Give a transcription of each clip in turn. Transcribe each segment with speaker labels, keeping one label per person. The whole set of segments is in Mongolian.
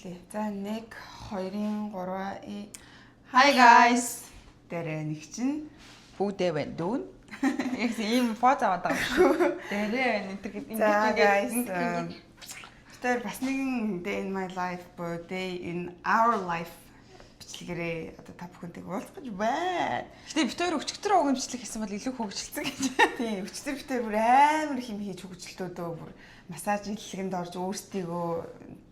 Speaker 1: эхлэе. За 1 2 3
Speaker 2: Hi guys.
Speaker 1: Дээрээ нэг чинь
Speaker 2: Бүгдээ байна дүүн. Яг ийм фото аваад байгаа шүү. Дээрээ энэ төр
Speaker 1: ингээд тэр бас нэгэн day in my life буюу day in our life бичлэгээрээ одоо та бүхэнтэйг уулзах байна.
Speaker 2: Гэтэ бид хоёр өчигдөр угамжлах гэсэн бол илүү хөвгчлцэн гэж.
Speaker 1: Тийм, өчигдөр бид хоёр бүр амар хэм хийж хөвгчлөлтөө бүр массаж хэллэгэнд орж өөрсдийгөө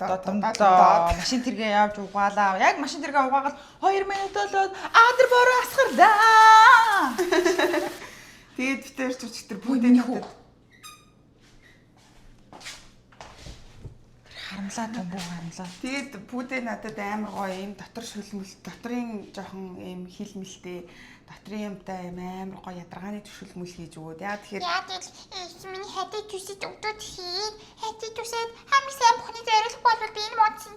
Speaker 2: машин тэргээ явж угаалаа. Яг машин тэргээ угаагаад 2 минут болоод аадар бороо асгарлаа.
Speaker 1: Тэгээд бид хоёр ч өчигдөр бүгдээ
Speaker 2: харамлаа томбоо харамлаа.
Speaker 1: Тэгээд бүгдээ надад амар гоё юм дотор шүлмэл дотрын жоохон юм хил мэлтэй дотрын юмтай амар гоё ядаргааны төшөлмөл хийж өгөөд. Яа тэгэхээр
Speaker 3: миний хатад жүсэд өгдөөд хийн. Хатад жүсэд хамгийн сайн бүхний зориулах болвол би энэ модсон.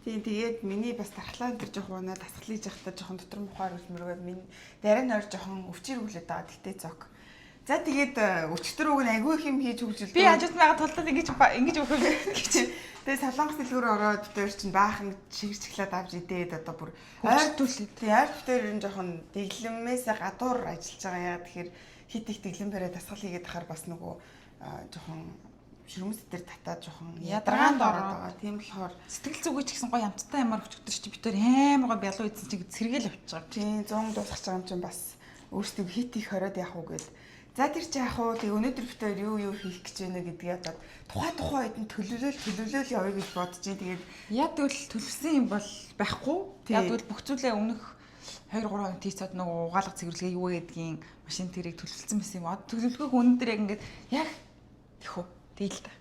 Speaker 1: Тийм тэгээд миний бас тархлаа энэ жоохон унаа тасгалж явахдаа жоохон дотор мухаар үлмэргээд миний дараа нь ор жоохон өвчир хүлээд байгаа тэгтээ цог. За тэгээд өчтөр үг нь агүй хэм хийж хөгжил.
Speaker 2: Би хажууд байгаа тулдаа ингэж өгөх гэж.
Speaker 1: Тэгээд солонгос дэлгүүр ороод дээр чинь баахан шигэрч эхлээд авч идээд одоо бүр
Speaker 2: ойр түлээ.
Speaker 1: Тэгээд дээр энэ жоохон дэглэмээс гадуур ажиллаж байгаа яа тэгэхээр хит их дэглэмээрээ дасгал хийгээд ахаар бас нөгөө жоохон ширмэс дээр татаад жоохон ядаргаанд ороод байгаа. Тийм болохоор
Speaker 2: сэтгэл зүгэж гэсэн гоё амттай ямар хөчгдөр чи бид төр амар гоё бялуу идсэн чиг сэргээл авчих байгаа.
Speaker 1: Тийм 100 дуусах байгаа юм чинь бас өөрсдөө хит их хориод явах уу гэл. За тэр чи яах вэ? Тэг өнөөдөр бид хоёр юу хийх гэж байна гэдгийг одоо тухай үед нь төлөвлөөл явъя гэж бодож чинь тэгээд
Speaker 2: яг тэгвэл төлөвсөн юм бол байхгүй. Яг тэгвэл бүх зүйлээ өмнөх 2-3 тийцод нөгөө угаалга цэвэрлэгээ юу гэдгийг машин тэрийг төлөвлөсөн байсан юм. Төлөвлөгөөг өнөөдөр яг ингээд яг тийхүү. Тэйл та.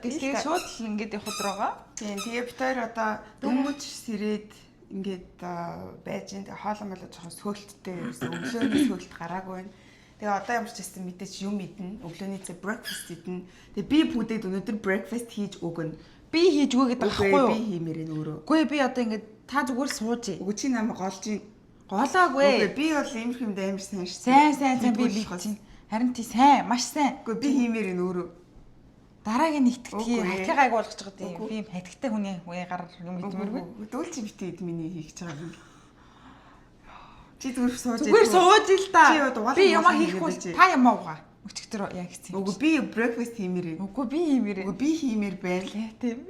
Speaker 2: Тэгээд шууд л ингээд явах байгаа.
Speaker 1: Тийм тэгээ бид хоёр одоо дөнгөж сэрээд ингээд байж ин тэгээ хоолой мало жоохон сөөлттэй өглөөний сөөлт гараагүй байна. Тэгээ одоо ямар ч гэсэн мэдээч юм идэнэ. Өглөөний цай breakfast идэнэ. Тэгээ би бүдээд өнөөдөр breakfast хийж өгнө.
Speaker 2: Би хийж өгөө гэдэг байхгүй юу?
Speaker 1: Би хиймээр энэ өөрөө.
Speaker 2: Үгүй би одоо ингээд та зүгээр сууж.
Speaker 1: Үгүй чи намайг голж ийн.
Speaker 2: Голоогүй.
Speaker 1: Үгүй би бол ийм юм амар сайн шүү.
Speaker 2: Сайн би чинь. Харин тий сайн, маш сайн.
Speaker 1: Үгүй би хиймээр энэ өөрөө.
Speaker 2: Дараагийн нэгтгэх хатгийг агуулгаж байгаа тийм. Би хатгтай хүний гар юм идмэргүй.
Speaker 1: Дүүл чи битээ ид миний хийж байгаа юм. Чи зүгээр сууж.
Speaker 2: Зүгээр сууж л да. Би юм хийхгүй. Та юм уугаа. Өчигдөр яг гэсэн.
Speaker 1: Үгүй би breakfast хиймээр.
Speaker 2: Үгүй би хиймээр.
Speaker 1: Үгүй би хиймээр байлаа тийм.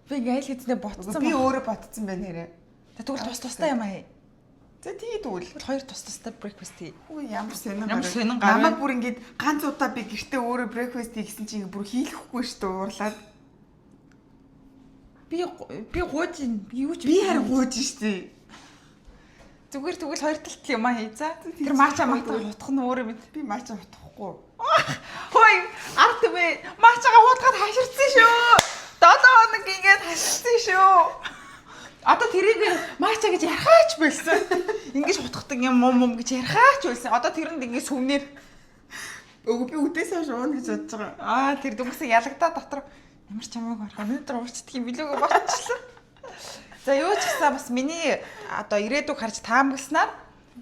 Speaker 2: Би гайл хэднээ ботцсон.
Speaker 1: Би өөрөө ботцсон байна нэрээ.
Speaker 2: Тэгвэл тустай юм аа.
Speaker 1: За тэгээд үл
Speaker 2: хоёр тустай breakfast хий.
Speaker 1: Үгүй ямар сонин гар. Намайг бүр ингээд ганц удаа би гэртээ өөрөө breakfast хийсэн чинь бүр хийлэхгүй шүү дээ уурлаад.
Speaker 2: Би гууж юу ч
Speaker 1: би харин гууж штий.
Speaker 2: Зүгээр тэгвэл хоёр талт юм аа хий. За тэр мача хутах нь өөрөө мэд.
Speaker 1: Би мача хутахгүй.
Speaker 2: Хой арт бэ. Мачагаа хутгаад хаширсан шүү. 7 хоног ингээд хаширсан шүү. Одоо тэрийг мача гэж ярихаач болсон. Ингэж хутгадаг юм гэж ярихаач байсан. Одоо тэрэнд ингэ сүвнээр.
Speaker 1: Үгүй би үдээсээ шуун гэж бодож
Speaker 2: Аа
Speaker 1: байгаа.
Speaker 2: тэр дүнсээ ялагдаа дотор ямар ч хамаагүй орох. Өнөөдөр уурчдаг юм билүүгээ болчихлоо. За юу ч гэсэн бас миний одоо ирээдүг харж таамагласнаар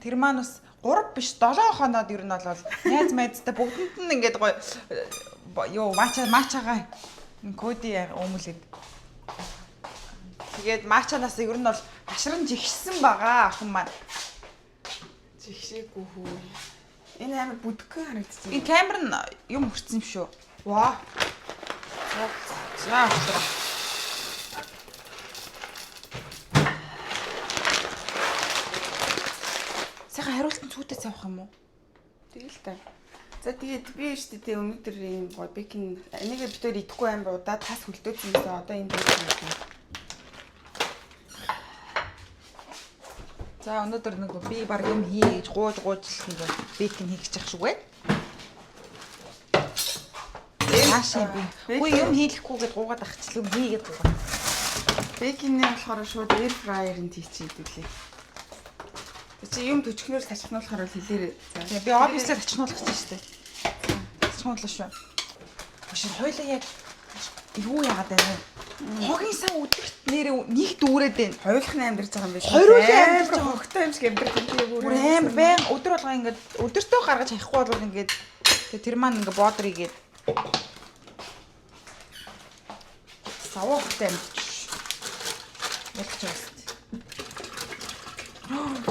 Speaker 2: тэр маань бас 3 биш 7 хоноод ер нь бол найз майзтай бүгдэнд нь ингээд гоё юу мачагаа коди өмүүлээд тэгээд мачанаас ер нь бол хашран жигшсэн байгаа охин маань.
Speaker 1: Жигшээгүй хүү. Энэ амар бүдгэн харагдчихсан.
Speaker 2: Энэ камер нь юм хүрсэн юм шүү.
Speaker 1: Ваа.
Speaker 2: За. Сайхан хариултанд зүйтэй цаавах юм уу?
Speaker 1: Тэгэл та. За тэгээд би шүү дээ өнөөдөр ийм гоё бекин энийг бид тээр идэхгүй амар удаа тас хөлдөөцсөн гэсэн одоо энэ дээр.
Speaker 2: За өнөөдөр нэг би баг юм хийж гууж нэг бекин хийх гэж шиг байна. Хаашаа би. Үгүй юм хийлэхгүйгээд гуугаад ахчихлаа юм хийгээд гуугаа.
Speaker 1: Бекинээ болохоор шууд air fryer-ын тийчээдүүлээ. Чи юм төчгнөр тачхнуулахаар бол хэлээрээ.
Speaker 2: За би обвислээ тачхнуулах гэж шүү дээ. Тачхнуулаа шүү. Бишэр хойлоо яг юу яагаад байна вэ? Хогийн сан өдөрт нэрээ нэг дүүрээд байна.
Speaker 1: Хойлох нь амьдарч байгаа юм биш үү?
Speaker 2: Хойлоо амьдарч байгаа.
Speaker 1: Хогтой юм шиг амьдарч байгаа.
Speaker 2: Бүр амар байн өдөр болгоо ингээд өдөртөө гаргаж хаяхгүй бол ингээд тэр маань ингээд бодор игээд Завуухтай амжиж. Ялч байгаа.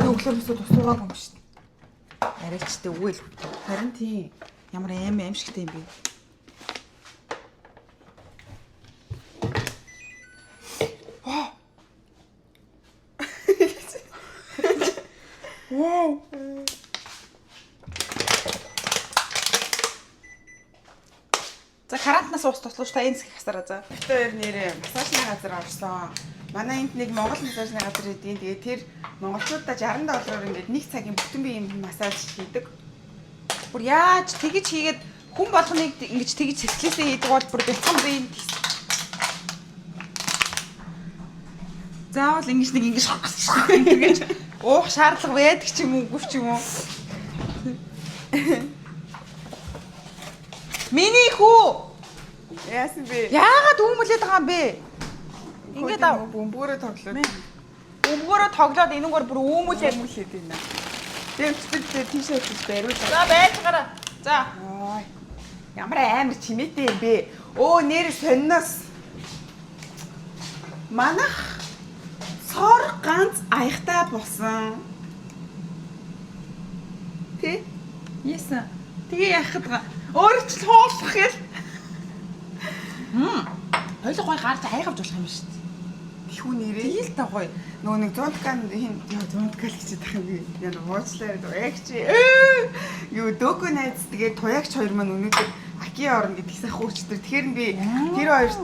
Speaker 2: Өглөөс тусуугаа юм шүү дээ. Арайчтай үгүй л.
Speaker 1: Харин тийм.
Speaker 2: Ямар аимшигтэй юм бэ? Вау. За карантинаас ус туслууч та энэ хэсэг хасараа за.
Speaker 1: Тэр нэрээ массажны газар орсон. Манай энд нэг Монгол массажны газар идэв. Тэгээ тэр монголчуудаа $60 ингээд нэг цагийн бүтэн биеийн массаж хийдэг.
Speaker 2: Бүр яаж тэгэж хийгээд хүн болгоныг ингэж тэгэж сэтгэлээсээ хийдэг бол бүр бяцхан бие. Заавал ингэж нэг ингэж ингэж уух шаардлага байдаг ч юм уугүй ч юм уу. Миний хүү
Speaker 1: Яасан бэ?
Speaker 2: яагаад үүмлээд байгаа юм бэ? Ингээд
Speaker 1: бөмбөрөө тоглоод.
Speaker 2: Өмгөөрөө тоглоод энүүгээр бүр үүмлээд
Speaker 1: Хүмүүлээд байна. Тэр өчтөд тийшээ хийж бариулаа.
Speaker 2: За байж гараа. За.
Speaker 1: Ой. Ямар амар чимээтэй юм бэ? Өө нэр сонноос. Манах сор ганц аягтай болсон. Тэ?
Speaker 2: Яасан. Тэгээ яахад байгаа. Өөрөө ч хоорлох гэл. Хойлох гой гарч аяг авч болох юм шүү дээ.
Speaker 1: Тхүү нэрээ.
Speaker 2: Тэгэл та гоё.
Speaker 1: Нөгөө нэг зунткан хин зунткал гэж тах юм би. Яг уучлаарай дуягч. Юу дөөгөө найз тэгээд туягч хоёр маань өнөөдөр Акийн орно гэдгийгсээ хөөчтөр. Тэгэхээр би тэр хоёрт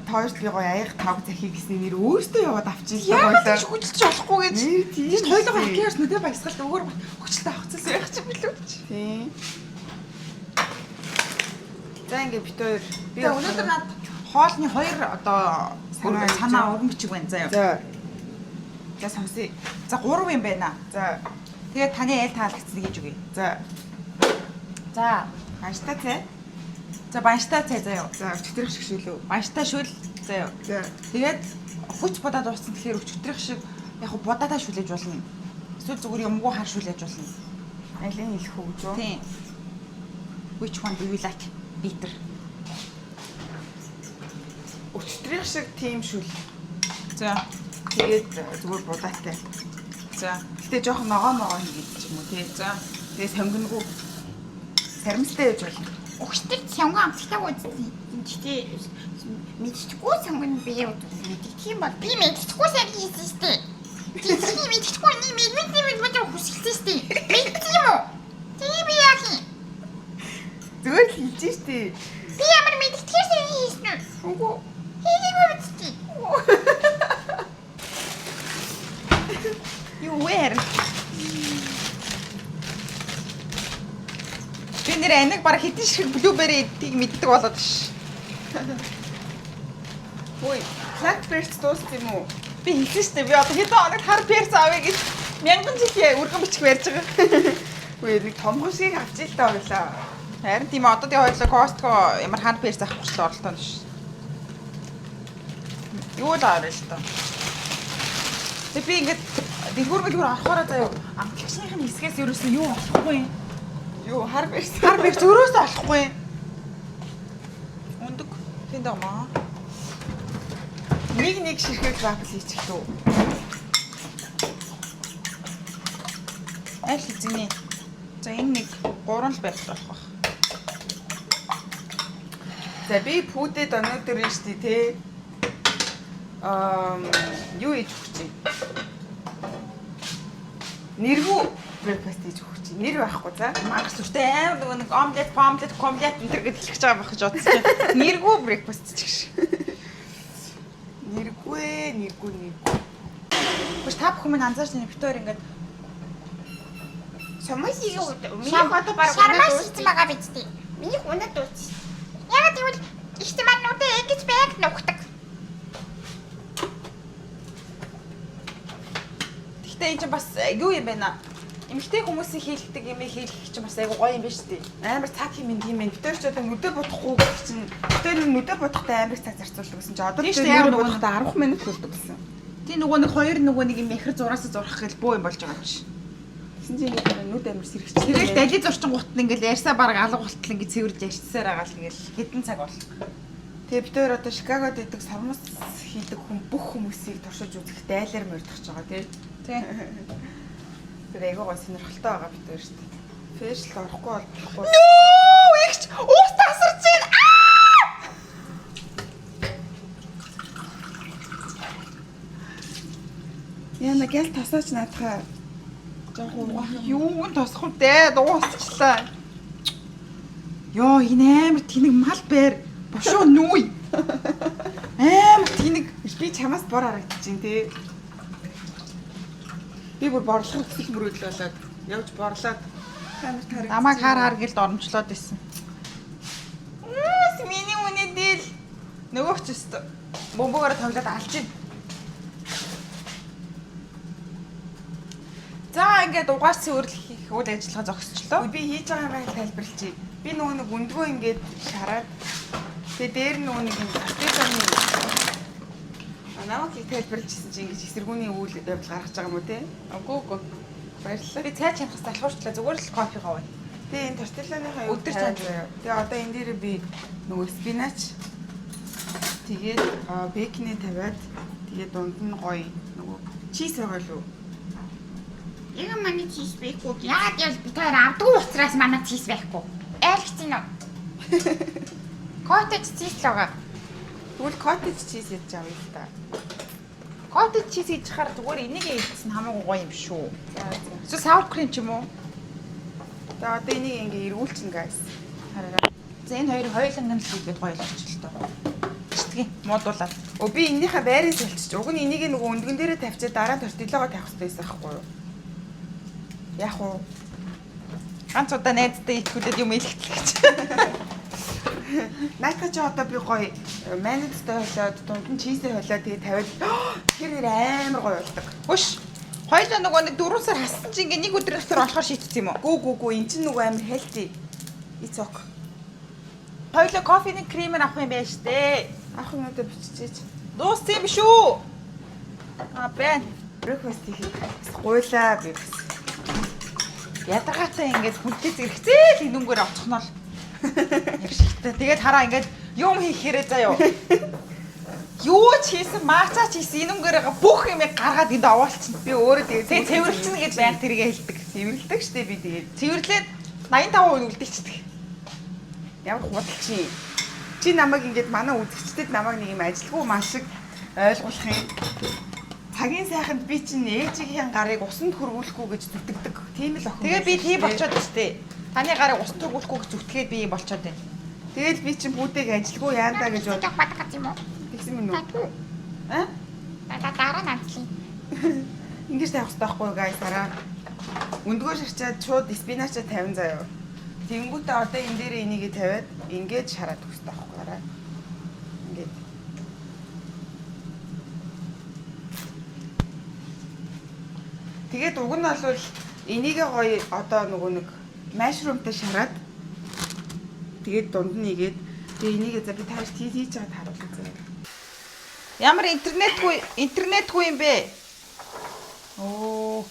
Speaker 1: тоошд би гоё аяг тавг захий гэсний нэр өөртөө яваад авчихсан
Speaker 2: байлаа. Яагаад ч хүчилж болохгүй гэж.
Speaker 1: Тийм
Speaker 2: Хойлох Акиас нүдэ баясгалт өгөр хүчилтэй авцсан яг ч билүү ч.
Speaker 1: Тийм. За ингээ бит хоёр.
Speaker 2: Би өнөөдөр над хоолны хоёр одоо санаа уран бичиг байна заяа.
Speaker 1: За. За сонсъё.
Speaker 2: За 3 юм байна.
Speaker 1: За.
Speaker 2: Тэгээд таны айл таалагдсан гэж үгүй.
Speaker 1: За.
Speaker 2: За.
Speaker 1: Банштай цай.
Speaker 2: За банштай цай заяа.
Speaker 1: За өчтөрөх шиг шүлүү.
Speaker 2: Банштай шүл заяа.
Speaker 1: За.
Speaker 2: Тэгээд хүч будаад уусан тэгэхээр өчтөрөх шиг яг хуу будаатаа шүлээж болно. Эсвэл зүгээр юмгүй хар шүлээж болно.
Speaker 1: Айлын хэлэх үү гэж үү?
Speaker 2: Тийм. Which one do you like? Bitter.
Speaker 1: Өчтөрөх шиг тийм шүл.
Speaker 2: За.
Speaker 1: Тэгээд зүгээр будаатай.
Speaker 2: За.
Speaker 1: Гэтэ жоохон ногоо хийгээд ч юм уу тий.
Speaker 2: За.
Speaker 1: Тэгээд сонгонгоо сарамстай яж болно.
Speaker 3: Өгчтэй сонгон амттай үзтий. Тэгтээ мэдчихгүй сонгон бие мэдчих юм бол би мэдчихгүй сайн хийсэн шүү дээ. Тэгтээ мэдчихгүй нэг хүсэлсэн шүү дээ. Мэдчих юм уу? Тэгээ би яах юм?
Speaker 1: Зүгээр л хийж штий.
Speaker 3: Би ямар мэдчихээр сайн хийсэн үү?
Speaker 1: Үгүй.
Speaker 3: Хийгээгүй мэдчих.
Speaker 2: You were. Би нэр аниг баг хэдэн шиг блүүбери идтийг мэддэг болоод ш.
Speaker 1: Ой, Blackbird дууссан юм уу?
Speaker 2: Би хэлсэн шүү дээ. Би одоо хэдэн хоног хар перс авъя гэж мянган жил үргэн бичих барьж байгаа.
Speaker 1: Ой, нэг томгоо шиг авч ил та ойлаа.
Speaker 2: Харин тийм одоо тий хоёлоо Costco ямар хар перс авах гэж оролдоно ш. Юу л авах л тоо. Тэг би ингээд дэлгүүр авахаараа заяа амтлагчныхын хэсгээс ерөөсөө юу олохгүй.
Speaker 1: Юу хар биш.
Speaker 2: Хар перс ерөөсөө олохгүй. Ундаг. Тэнд амаа.
Speaker 1: Нэг ширхэг вафл хийчих лөө.
Speaker 2: Аль хэзээ. За энэ нэг 3 л байх болох байх.
Speaker 1: За би пүүдэд өнөөдөр нь штий те. Юу хийж өгч чинь? Нэрвүү breakfast хийж өгч чинь. Нэр байхгүй за.
Speaker 2: Мангас үртэй аим нөгөө нэг омлет энэ төр гэж хэлж байгаа байх гэж бодсон чинь. Нэргүй breakfast ч гэж.
Speaker 1: Нэргүй.
Speaker 2: Биш та бүхэн минь анзаарч байна битээр ингээд
Speaker 3: Сомоси юу? Миний фото баг унаад хийсэн байгаа биз дээ. Миний унаад дууч. Ягаад гэвэл ихтимануудаа ингэж байг нухдаг.
Speaker 2: Гэхдээ энэ чинь бас юу юм бэ наа? Эмэгтэй хүмүүсийн хийлдэг юм хийх чинь бас айгу гоё юм байна шүү дээ.
Speaker 1: Амар цаг юм тийм байх. Битэр ч одоо нүдэ бодохгүй гэх чинь. Битэр нүдэ бодохтой амар цаг зарцуулдаг гэсэн чинь одоо
Speaker 2: тийм
Speaker 1: битэр
Speaker 2: шүү, яг
Speaker 1: нүдэ
Speaker 2: нөгөө
Speaker 1: бодохдоо 10 минут хүрдэг гэсэн.
Speaker 2: Тий нөгөө нэг юм ихэр зураасаа зурах гэл бөө юм болж байгаа юм чи.
Speaker 1: Тэгсэн чинь ингээд нүд амар сэрэгч.
Speaker 2: Тэрэл дали зурчин гутал ингээл ярьсаа бараг алга болтол ингээд цэвэрж ярьцсаар байгаа л ингээл хэдэн цаг бол.
Speaker 1: Тэгээ бид хоёр одоо Шикагод идэг сармас хийдэг бүх хүмүүсийг туршиж үзэх дайлаар мордох гэж байгаа тий.
Speaker 2: Тий.
Speaker 1: Тэр айгаа гоо сонирхолтой байгаа бид хоёр шүү дээ. Фэшл орохгүй болохгүй.
Speaker 2: Нөө ихч уус тасарч байна.
Speaker 1: Яна гэл тасаач наадхаа.
Speaker 2: Юу тосох вэ? Дуусчлаа. Йоо энэ амар тэнэг мал бээр. Бошоо нүүй. Амар тэнэг.
Speaker 1: Би чамаас бор харагдчихин тий. Би бүр борлохыг хүсэл мөрөөдөл болоод явж борлоод амар тарих.
Speaker 2: Намайг хаар гэлд оромжлоод исэн. Миний үнэ дэл нөгөөч өстө. Бомбогоор тоглоод алж ийн. За ингээд угаас цэвэрлэх үйл ажиллагаа зогсчлоо.
Speaker 1: Би хийж байгаа юм тайлбарлчих. Би нөгөө нэг өндгөө ингээд шараад тэгээ дээр нөгөө нэг артизаны намайг тайлбарлажсэн чинь ингэж эсэргүүний үйл явдал гаргаж байгаа юм уу те?
Speaker 2: Үгүй.
Speaker 1: Баярлалаа.
Speaker 2: Би цай чанахаас талхуурчлаа зүгээр л кофе гавь.
Speaker 1: Тэгээ энэ тортилланыхаа юу
Speaker 2: өдөр цай.
Speaker 1: Тэгээ одоо энэ дээр би нөгөө спинач тэгээд беконы тавиад тэгээд дунд нь гоё нөгөө чиз байгаа лүү.
Speaker 3: Яг манай чиз байхгүй. Яагаад яв бид хоёр авдгүй учраас манай чиз байхгүй. Айлгч нь. Коттеж чиз л байгаа.
Speaker 1: Тэгвэл коттеж чиз яаж авъя л та.
Speaker 2: Коттеж чиз хийж хахаар зүгээр энийг ийдсэн хамаагүй гоё юм шүү.
Speaker 1: За за.
Speaker 2: Эсвэл саур крем ч юм уу?
Speaker 1: За одоо энийг ингээ эргүүлчин guys.
Speaker 2: Хараа. За энэ хоёр хоёуланг нь л хийгээд гоё болчих л тоо. Читгий муудуулаад.
Speaker 1: Би энэнийхээ байрыг солчих. Уг нь энийг нөгөө өндгөн дээрээ тавьчаад дараа нь тортиллогоо тавих хэрэгтэй байсан байхгүй юу? Яг уу.
Speaker 2: Ганц удаа найзтай итгүүлээд юм илгэтэл гэж.
Speaker 1: Найка ч одоо би гоё майонезтэй холиод дунд нь чизээ холиод тэгээ тавиад тэр нэр амар гоё болдог.
Speaker 2: Хөш. Хоёулаа нөгөө нэг 4 сар хассан чинь ингээ нэг өдөр дотор болохоор шийдсэн юм уу?
Speaker 1: Гүү эн чинь нөгөө амар healthy. It's okay.
Speaker 2: Хоёулаа кофений кремээр авах юм байна штэ.
Speaker 1: Ах юм одоо биччихээч.
Speaker 2: Дууссан юм шүү. Бэн.
Speaker 1: Breakfast хийх гуйлаа би.
Speaker 2: Ядаргаатай ингээд хүнтэй зэрэгцээ л энүүгээр оцохноо л. Явшигтай. Тэгээд хараа ингээд юм хийхээрээ заяа. Юу ч хийсэн, маачаа ч хийсэн энүүгээр бүх юмыг гаргаад энд овоолчихно.
Speaker 1: Би өөрөө тэгээд
Speaker 2: цэвэрлсэн гэж байнг тэргээ хэлдэг.
Speaker 1: Цэвэрлдэг штэ би тэгээд.
Speaker 2: Цэвэрлээд 85% үлдээчихдэг.
Speaker 1: Ямар худал чи намайг ингээд манай үзэгчдэд намайг нэг юм ажилгүй маш шиг ойлгуулах юм. Цагийн сайханд би чинь ээжигийн гарыг усанд хөрвүүлэхгүй гэж зүтгэдэг. Тийм л охин.
Speaker 2: Тэгээ би тийм болчиход штэ. Таны гарыг усанд хөрвүүлэхгүй гэж зүтгээд би юм болчиход байна.
Speaker 1: Тэгэл би чинь бүтээг ажилгүй яандаа гэж бод.
Speaker 3: Яг бадаг юм уу?
Speaker 1: Тэгсэн мэн үү? Аа?
Speaker 3: Дараа наадлаа.
Speaker 1: Ингэж тавих хэрэгтэй байхгүй юу guys дараа. Өндгөө шарчаад шууд спиначаа 50 заяа. Тэнгүүтээ одоо энэ дээр энийгээ тавиад ингээд шараад өгөх хэрэгтэй байхгүй гараа. Ингээд. Тэгээд уг нь бол энийгээ гоё одоо нөгөө нэг машрумтай шараад тэгээд дунд нь игээд тэгээ энийгээ за би тааш хийж чад харуулъя заяа.
Speaker 2: Ямар интернетгүй юм бэ? Оо.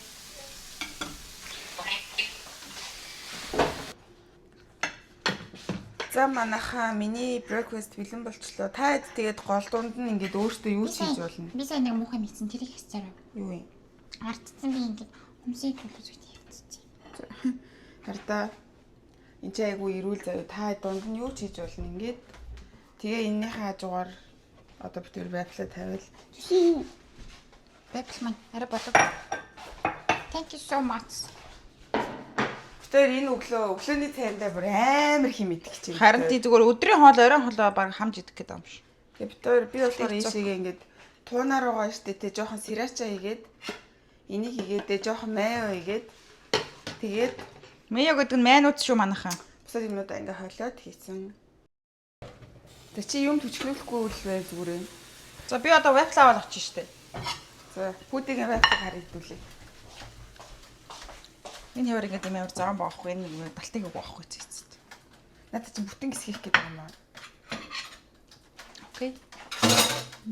Speaker 1: За манайхаа миний breakfast бэлэн болчлоо. Та хэд тэгээд гол дунд нь ингээд өөртөө юу хийж болно?
Speaker 3: Би сайн нэг муухай мэдсэн тэрийг хийчихээрэй.
Speaker 1: Юу юм?
Speaker 3: Ардцсан би ингээд хүмүүсийг төлөж хийчихсэн.
Speaker 1: Хардаа энэ ч айгу ирүүл заяа. Та дунд нь юу хийж болно ингээд. Тэгээ энэнийхээ хажуугаар одоо бид тэр байфлаа тавиал.
Speaker 3: Бэпл маань арай болов. Thank you so much.
Speaker 1: Тэр энэ өглөөний цайндаа бүр амар хим идэх гэж.
Speaker 2: Харин тий зүгээр өдрийн хоол оройн хоолоо баг хамж идэх гэдэг юм шиг.
Speaker 1: Тэгээ би болохоор ийшээгээ ингээд туунаар байгаа штэ тэ жоохон сирача хийгээд энийг хийгээдээ жоохон майо хийгээд тэгээд
Speaker 2: Мэйо гэдэг нь майнууд шүү манайхаа.
Speaker 1: бусад юмудаа ингээ хойлоод хийсэн. Тэг чи юм төчгнүүлэхгүй л бай зүгээр юм.
Speaker 2: За би одоо вафл аваад очиж штэ.
Speaker 1: За пүүдийн вафл харагдуулъя.
Speaker 2: Энэ хэвээр ингээд юм амар зам баахгүй энэ далтыг баахгүй цэцэд.
Speaker 1: Надад чи бүтэн гис хийх гэдэг юм аа.
Speaker 2: Окей.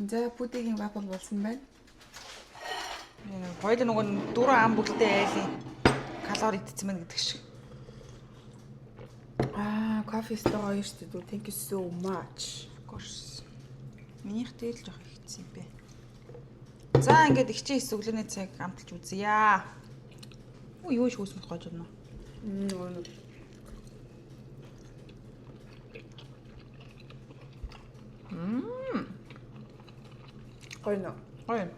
Speaker 1: За пүүдийн вафл болсон байна.
Speaker 2: Энэ хоёул нөгөө 4 ам бүгдээ айлын калори идсэн мэн гэдэг шиг.
Speaker 1: Кофе стоо хоёр шүү дээ. Thank you so much.
Speaker 2: Of course. Минийх дээр л жоох ихсэн юм бэ. За ингээд ихчээ хийс өглөөний цаг амталж үзье. Оо юу шүүс мэт гож байна.
Speaker 1: Гойно.
Speaker 2: Гоё.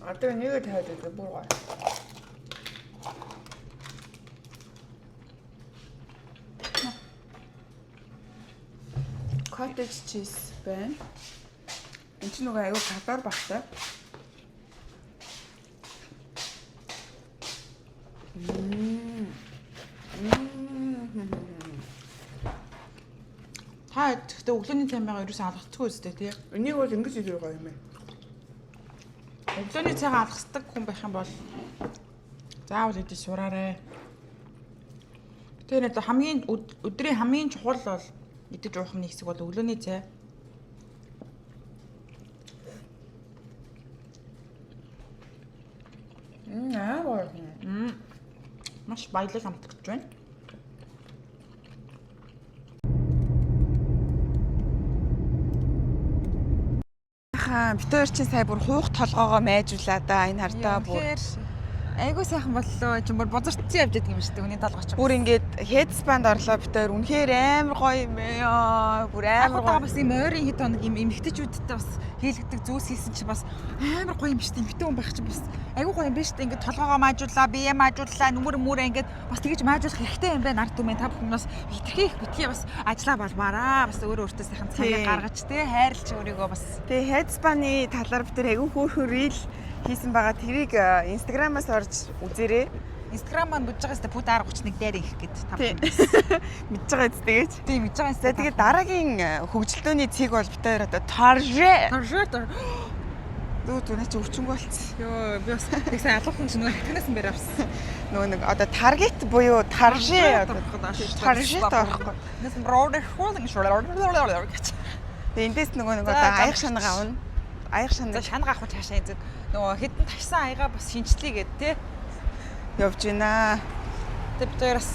Speaker 1: Одоо нэг тавиад байгаа бүр гоё. Cottage cheese байна. Энд чинь нөгөө аюу гадар багтай.
Speaker 2: Та гэхдээ өглөөний цаймаа ерөөсөө алгацгүй үстэй тий.
Speaker 1: Энийг бол ингэж идэх гоё юм байна.
Speaker 2: Өглөөний цайгаа алгацдаг хүн байх юм бол заавал идэж сураарай. Тэр нэг хамгийн өдрийн хамгийн чухал бол идэж уух нэг хэсэг бол өглөөний цай.
Speaker 1: Аа гоё.
Speaker 2: Маш баялаг амтгаж байна.
Speaker 1: Бид хоёр чинь сая бүр хуух толгоогоо майжуулаа да энэ хартаа бүр.
Speaker 2: Айгуу сайхан боллоо. Чи бүр бозортцсон явж байдаг юм шүү дээ. Үний толгойч.
Speaker 1: Бүр ингээд headband орлоо бид хоёр үнэхээр амар гоё юм ээ. Бүр амар гоё.
Speaker 2: Бас юм ойрын хэд хоног юм эмэгтэйчүүдтэй бас хийлгдэг зүйлс хийсэн чи бас амар гоё юм шүү дээ. Эмэгтэй хүн байх чи бас айгуу гоё юм байна шүү дээ. Ингээд толгоогоо маажууллаа, бие маажууллаа, нүмер ингээд бас тэгэж маажуулах хэрэгтэй юм байна. Ард түмэн та бүхэн бас хитрхи их битгий бас ажиллаа болмаараа. Бас өөрөө өөртөө сайхан цагийг гаргаж те хайрлж өөрийгөө бас.
Speaker 1: Тэгээ headband-ы талаар бид тэр айгуу хөөрхөн reel хийсэн байгаа. Тэрийг Instagram-аас орж үзээрэй.
Speaker 2: Instagram маань бүж байгаа сте пүд 31 дээр их гээд та бүхэн
Speaker 1: мэдж байгаа зү тэгэж.
Speaker 2: тийм мэдж байгаа
Speaker 1: За тэгээ дараагийн хөгжилтөөний цэг бол бид хоёр одоо Target. Дүү дүү наа чи өвчнгөө болцсон.
Speaker 2: Йоо би бас их сайн алуухан чинь нөгөө хэтгнээс бэр авсан.
Speaker 1: Нөгөө нэг одоо Target буюу Target
Speaker 2: Target
Speaker 1: орохгүй.
Speaker 2: Нэс бродер холдинг шуулаа.
Speaker 1: Тэгээ эндээс нөгөө одоо аяг шанаг авна. Аяг шанаг
Speaker 2: шанаг авах цаашаа эзэг нөгөө хитэн тавьсан аягаа бас шинжлэе гэд те
Speaker 1: явж байна.
Speaker 2: Тэг бид хоёроос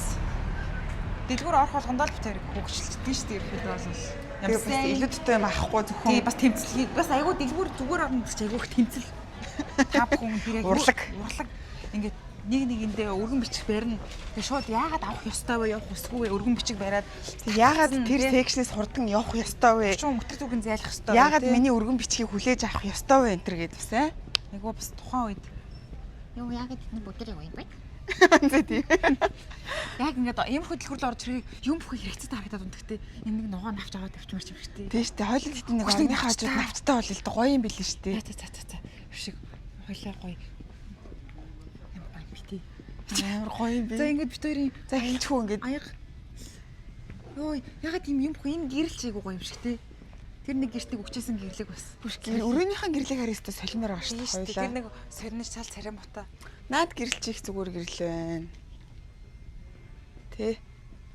Speaker 2: дэлгүүр орох болгондоо л бид хоёрыг хөгжилчдээ шүү дээ ирэхэд бол
Speaker 1: ямсан илүүдтэй юм авахгүй зөвхөн
Speaker 2: тий бас тэмцэл бас айгүй дэлгүүр зүгээр орно гэж айгүй их тэмцэл та бүхэн тэрэг урлаг ингээд нэгэндээ өргөн бичих барина. Тэг шууд яагаад авах ёстой вэ? Явах ёсгүй вэ? Өргөн бичих бариад
Speaker 1: яагаад тэр секшнээс хурдан явах ёстой вэ?
Speaker 2: Шууд мөтөр зүгэн зайлах ёстой.
Speaker 1: Яагаад миний өргөн бичгийг хүлээж авах ёстой вэ энэ төр гэдэг басаа?
Speaker 2: Айгүй бас тухайн үед
Speaker 3: Юу яагаад тэдний бүдэр юм бэ?
Speaker 1: Зэ тийм.
Speaker 2: Яг ингээд юм хөдөлгөрлөөр орж ирээ юм бүхэн хэрэгцээ харагдаад үнэхдээ энэ нэг ногоо навч аваад тавьчмаар юм шүү дээ.
Speaker 1: Тийм шүү дээ. Хойлол хитэн нэг орныхаа хажууд навчтай бол л гоё юм билээ шүү дээ.
Speaker 2: За. Шиг хойлоо гоё. Ямар гоё бити.
Speaker 1: Амар гоё юм би.
Speaker 2: За ингээд бид хоёрын
Speaker 1: за хэлчихүү ингээд
Speaker 2: аяга. Йоо ягаад юм бүхэн энэ гэрэл чийгүү гоё юм шиг те. Тэр нэг гэртийг өгчээсэн гэрлэг бас.
Speaker 1: Өрөөнийхөө гэрлэг харьяастай солимоор байгаа шүү дээ.
Speaker 2: Тэр нэг сорнож цал царай муута.
Speaker 1: Наад гэрэлчих зүгээр гэрэл байна. Тэ.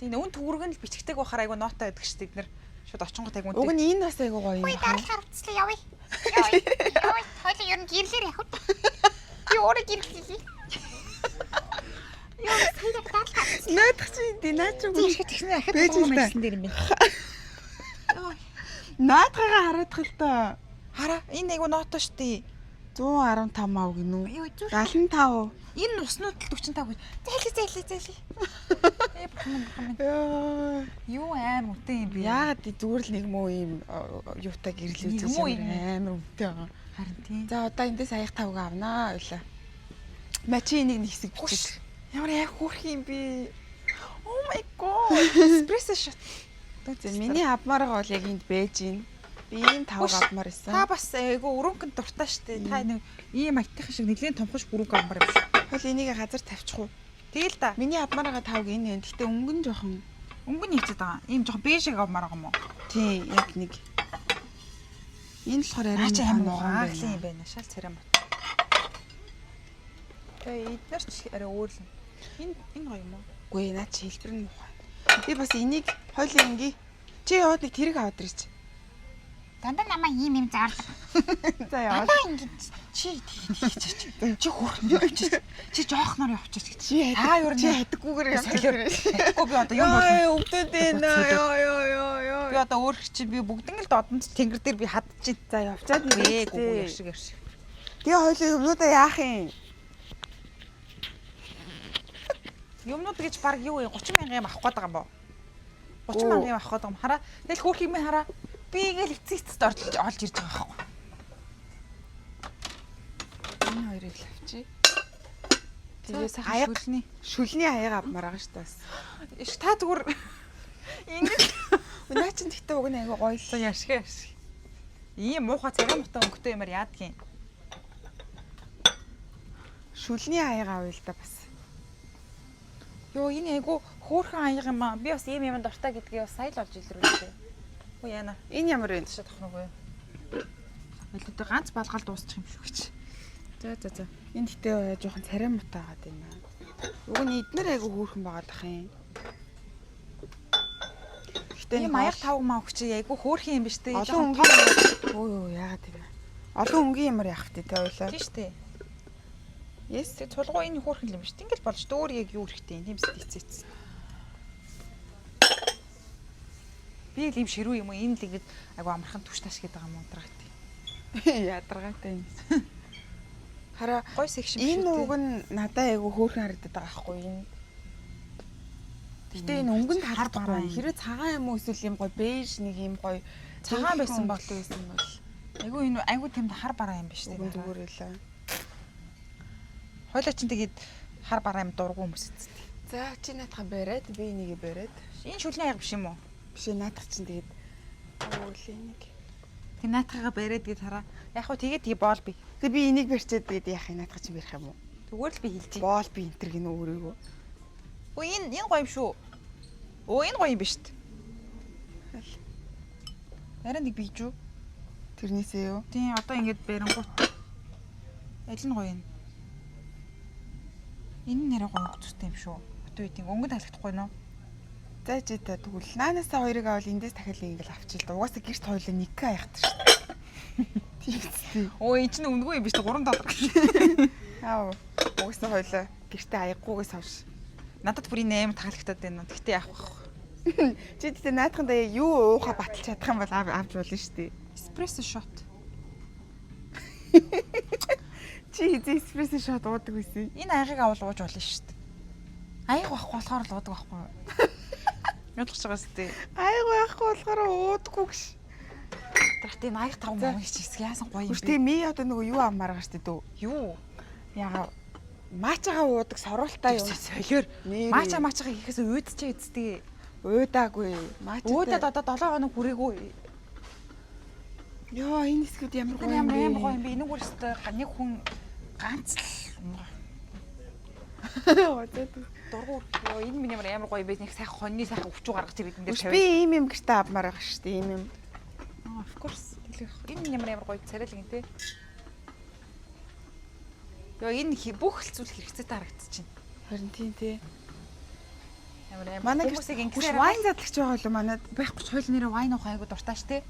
Speaker 2: Тийм өн төгөрөг нь л бичгтэйг бахаар айгу ноотаа байдаг шүү дээ. Бид нэр шууд очингот айгу үнтэй.
Speaker 1: Уг нь энэ бас айгу гоё юм.
Speaker 3: Ой даалт харцлаа явъя. Яа. Хойлоо ер нь гэрлэр явах уу? Би өөрөө гэрлэлээ. Яа, сая даалт харцлаа.
Speaker 1: Наадах чи энэ наач үгүй.
Speaker 2: Тэгшээ тэгснэ ахад байсан дээр юм байна.
Speaker 1: Наадхагаа хараадах л та.
Speaker 2: Хараа энэ айгу ноотоо шүү дээ.
Speaker 1: 115 ав гинүү. 75.
Speaker 2: Энэ уснууд л 45 гэж. Зайлээ.
Speaker 1: Яа.
Speaker 2: Юу аим үтэй юм бэ?
Speaker 1: Яагаад зүгээр л нэг муу юм юутай гэрлээ үзэж амар үтэй байгаа.
Speaker 2: Харин тийм.
Speaker 1: За одоо эндээс аяг тавг авнаа ойлаа. Мачи энийг нэг хэсэг бичиж. Ямар яг хөөрх юм бэ? Oh my god.
Speaker 2: Эспрессо шот.
Speaker 1: За миний авмаар байгаа бол яг энд байж гин. Би ийм тавг авмаар байсан.
Speaker 2: Та бас айгу өрөнгөнд дуртай штэ. Та нэг ийм айтайхан шиг нэлийн томхож бүрэг авмаар юм.
Speaker 1: Хөл энийг газар тавьчих уу?
Speaker 2: Тэгэл та.
Speaker 1: Миний авмаар байгаа тавг энэ байна. Гэтэ өнгөн жоохон
Speaker 2: өнгөн хийчихэд байгаа. Ийм жоохон бежиг авмаар байгаа юм уу?
Speaker 1: Тий, яг нэг. Энэ болохоор арай
Speaker 2: ааглын юм байна. Шал царай мот. Тэгээ эднэр ч арай өөр л. Энэ гоё юм уу?
Speaker 1: Үгүй наа чи хэлбэр нь муухай. Би бас энийг хойлоо ингээ. Чи яваад нэг тэрэг аваад ирч.
Speaker 3: Дандаа намайг ийм заарлаа.
Speaker 1: За яа.
Speaker 2: Дандаа ингэж чи тийч. Чи хөөрхөн явчих. Чи жоохноор явчих гэж. Та юу
Speaker 1: Чи хатггүйгээр
Speaker 2: солиор. Тэгэхгүй би одоо юм бол
Speaker 1: өвдөд энэ ёо.
Speaker 2: би одоо өөр чи би бүгдэн л додонд тэнгэр дээр би хадчих.
Speaker 1: За явчаад
Speaker 2: Гүү яшиг.
Speaker 1: Тэгээ хоёлын юмнуудаа яах юм?
Speaker 2: Юмнууд гэж баг юу вэ? 30,000 юм авах гээд байгаа юм боо. 30,000 юм авах гээд байгаа юм. Хараа. Тэгэл хөөх юм хараа. Би ингээл эцэцэд олж ирж байгаа байхгүй.
Speaker 1: Энэ хоёрыг л авчи.
Speaker 2: Тэгээ сайхан
Speaker 1: Шүлний аяга авмаар байгаа шүү дээ.
Speaker 2: Иш та зүгээр ингэж
Speaker 1: Наа чин тэгтээ уг нь айгу гоё л.
Speaker 2: за яшиг. Ийм муухай цагаан мутаа өнгөтэй юмар яадгийн.
Speaker 1: Шүлний аяга авъя л да бас.
Speaker 2: Йоо энэ айгу хөөхөн аяга юм аа. Би бас ийм юм дуртай гэдгийг бас сая л олж илрүүлээ. Хөө яана.
Speaker 1: Энэ ямар вэ?
Speaker 2: Ташаа тохног уу? Элүүдээ ганц балгаал дуусчих юм шүү гэж. За.
Speaker 1: Энэ тэгтээ жоохон царай мутаа гаад юм аа. Уг нь эднэр айгу хөөрхөн байгаад ах юм. Гэтэ
Speaker 2: Ийм аяг тавг маа өгч айгу хөөхөн юм биш үү?
Speaker 1: олон өнгийн өө яагаад тийм. Олон өнгийн юмар яах вэ те ойлоо.
Speaker 2: Тийм шүү дээ.
Speaker 1: Yes.
Speaker 2: Тэг цулгуу энэ хөөхөн юм биш. Тэнгэл болж дөөр яг юу хэрэгтэй юм тийм сэтэцсэн. Би л юм ширүү юм уу? Энэ л ингэж айгу амархан түш таш гэдэг юм унтрагт.
Speaker 1: Ядаргаатай юм. Хараа
Speaker 2: Гой секшн
Speaker 1: энэ уг нь надад айгу хөөрхөн харагдаад байгаа байхгүй энэ. Гэтэ энэ өнгөнд харахгүй. Хэрэг цагаан юм уу эсвэл юм гоё бэж нэг юм гоё
Speaker 2: цагаан байсан бол
Speaker 1: байсан бол
Speaker 2: айгу энэ айгу тийм хар бараа юм биш үү?
Speaker 1: зүгээр байлаа.
Speaker 2: Хойлоо чинь тэгээд хар бараа юм дургу хүмүүс эцэд.
Speaker 1: За чи наатах бариад би энийг бариад.
Speaker 2: Энэ шүлний аяг биш юм уу?
Speaker 1: Биш наатах чинь тэгээд өөлийн нэг.
Speaker 2: Тэг наатахаа бариад гээд хараа. Яг хөө тэгээд боол би.
Speaker 1: Тэг би энийг барьчаад тэгээд яах юм наатах чинь барих юм уу?
Speaker 2: Зүгээр л би хэлчихье.
Speaker 1: Боол би энтер гинэ өөрийгөө.
Speaker 2: Өө энэ гоё юм шүү. Өө энэ гоё юм биш үү? Арай нэг бийж үү?
Speaker 1: Тэрнээсээ юу?
Speaker 2: Тийм одоо ингэж барингуут. Аль нь гоё юм? Энэ нэрээ гоё өгчтэй юм шүү. Өтөө үеийн өнгөнд халагдахгүй нөө.
Speaker 1: За чи та тэгвэл наанаасаа хоёрыг авал эндээс дахиад ингээл авчил да. Угаасаа гэрт хоёлоо нэг хаягдчих шүү дээ. Тийм үстэй.
Speaker 2: Өө энэ чинь үндгүй юм биш үү? $3.
Speaker 1: Аа. Угаасаа хоёлоо гэртээ аяггүйгээс авш.
Speaker 2: Надад бүр энэ 8 таалагтаад байна. Гэхдээ яах вэ?
Speaker 1: Чи тэгтээ наатахандаа юу ууха баталж чадах юм бол авч болно шүү дээ.
Speaker 2: Эспрессо шот.
Speaker 1: Чи хизээ эспрессо шот уудаг байсан.
Speaker 2: Энэ аягийг авал ууж болно шүү дээ. Аяг байхгүй болохоор л уудаг байхгүй юу? Ойлгож байгаа сте.
Speaker 1: Аяг байхгүй болохоор уудаггүй гэж.
Speaker 2: Тэгт энэ аяг тав мөн хийчихсэн. Яасан гоё юм
Speaker 1: Үгүй тэгээ ми одоо нөгөө юу авмаар байгаа шүү дээ дөө.
Speaker 2: Юу?
Speaker 1: Ягаа маачагаа уудаг соролтаа юу.
Speaker 2: Солиор. Маачагаа хийхээс уудчихээ эцтэй.
Speaker 1: Уудаагүй. Маачаа.
Speaker 2: Уудаад одоо 7 хоног хүрээгүй.
Speaker 1: Йоо энэ хэсгүүд ямар гоё юм
Speaker 2: Ямар
Speaker 1: бэ?
Speaker 2: гоё юм бэ? Энийг үрстэй нэг хүн ганц л дургуур. Йоо энэ минь ямар гоё юм бэ? Нэг сайхан хоньны сайхан өвчүү гаргаж ирээд энэ дээр
Speaker 1: Би ийм юм гэртээ авмаар байгаа шүү дээ. Ийм юм.
Speaker 2: Of course. Энэ минь ямар гоё царайлаг юм те. Йоо энэ бүх л зүйл хэрэгцээтэй харагдчихэв.
Speaker 1: Харин тийм тий.
Speaker 2: Ямар
Speaker 1: Манай
Speaker 2: хүмүүсийг
Speaker 1: ингэсээр вайн задлагч байгаа болоо манад
Speaker 2: байхгүй ч хойл нэрээ вайн уух айгу дуртай ш те.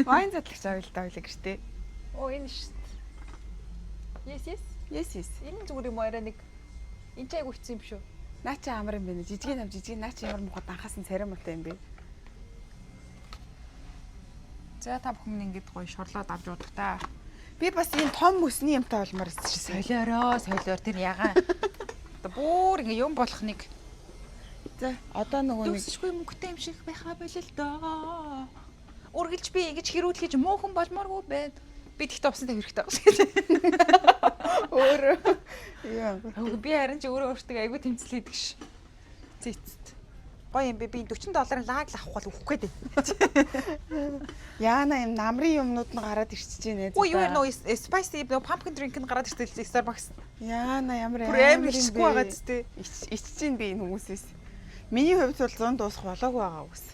Speaker 1: вайн задлагч авъя л да ойлаа гэртээ.
Speaker 2: Оо энэ ш. Yes.
Speaker 1: Yes.
Speaker 2: Энэ зүгээр юм арай нэг энэ ч айгу хэцүү юм шүү.
Speaker 1: Наа чи амар юм байна. Жижигэн наа чи ямар мохот анхаас нь царай муутай юм бэ?
Speaker 2: За та бүхэн ингэж гоё шорлоод авч уудаг та.
Speaker 1: Би бас энэ том өсний юмтай олмоор ирсэн.
Speaker 2: Солиороо тэр ягаан. Одоо бүр ингэ юм болох нэг.
Speaker 1: За одоо нөгөө нэг
Speaker 2: Төсөжгүй мөнгөтэй юм шиг байхаа болил доо. Үргэлж би ингэж хэрүүлхийж муухан болмооргүй байд. Би тэгтээ устай хэрэгтэй байгаа.
Speaker 1: өөрөө яа.
Speaker 2: Би харин ч өөрөө өөртөө айгүй тэмцэл хийдэг ш. Зэцэд. Гоё юм бэ. Би $40 лаг л авах бол өгөх гээд байна.
Speaker 1: Яана юм намрын юмнууд нь гараад ирчихэж байна.
Speaker 2: Өө юу нөө spicy нөө pumpkin drink нь гараад ирсэн Starbucks.
Speaker 1: Яана ямар
Speaker 2: амар ичгүй байгаа зү тэ.
Speaker 1: Ичж чинь би энэ хүмүүсээс. Миний хувьд бол 100 дуусах болоогүй байгаа үгүйс.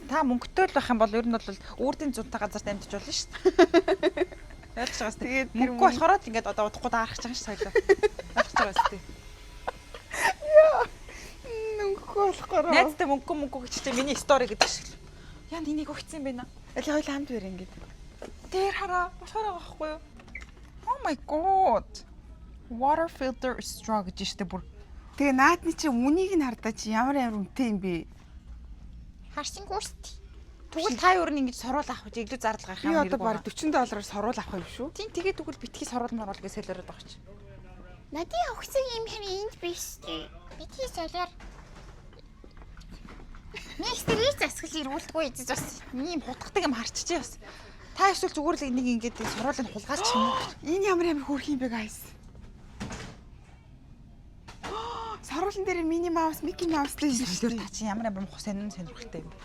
Speaker 2: Та мөнгөтэй л байх юм бол ер нь бол үрдийн зунтай газарт амьдч болно шүү дээ. Ойлгож байгаас тэгээд мөнгө болохоор л ингээд одоо удахгүй даарах гэж байгаа шүү соёлоо. Ойлгож байгаас тий.
Speaker 1: Яа. Мөнгө болохоор.
Speaker 2: Найзтай мөнгө гэж чинь миний стори гэдэг шиг. Яа энийг өгсөн юм бэ наа.
Speaker 1: Аль хоёул хамт бэр ингээд.
Speaker 2: Дээр хараа. Болохоор байгаа байхгүй юу? Oh my god. Water filter straw гэж штэ бүр.
Speaker 1: Тэгээ наадны чи үнийг нь хардаа чи ямар үнэтэй юм бэ?
Speaker 3: Харсангүй шүү.
Speaker 2: Тэгвэл та юу нэг ингэж сорвол авах гэж илүү зардал гарах
Speaker 1: Би
Speaker 2: юм
Speaker 1: одоо баг $40 сорвол авах юм шүү.
Speaker 2: Тийм тэгээ тэгвэл битгий сорвол морвол гэж солиороод байгаа чи.
Speaker 3: Надын өгсөн юм хэрэг энд биш үү? Битгий солиор. Микстерийг засгал ирүүлдэггүй эзэж бас
Speaker 2: Ийм хутгадаг юм харччихээ бас. Та эсвэл зүгээр л энийг ингэж сорволыг хулгаач юм уу?
Speaker 1: Энэ ямар хөөрх юм бэ guys? Сорволн дээр Мини Маус, Мики Маус гэж
Speaker 2: Солиор та чи ямар муухай сонирхолтой юм бэ?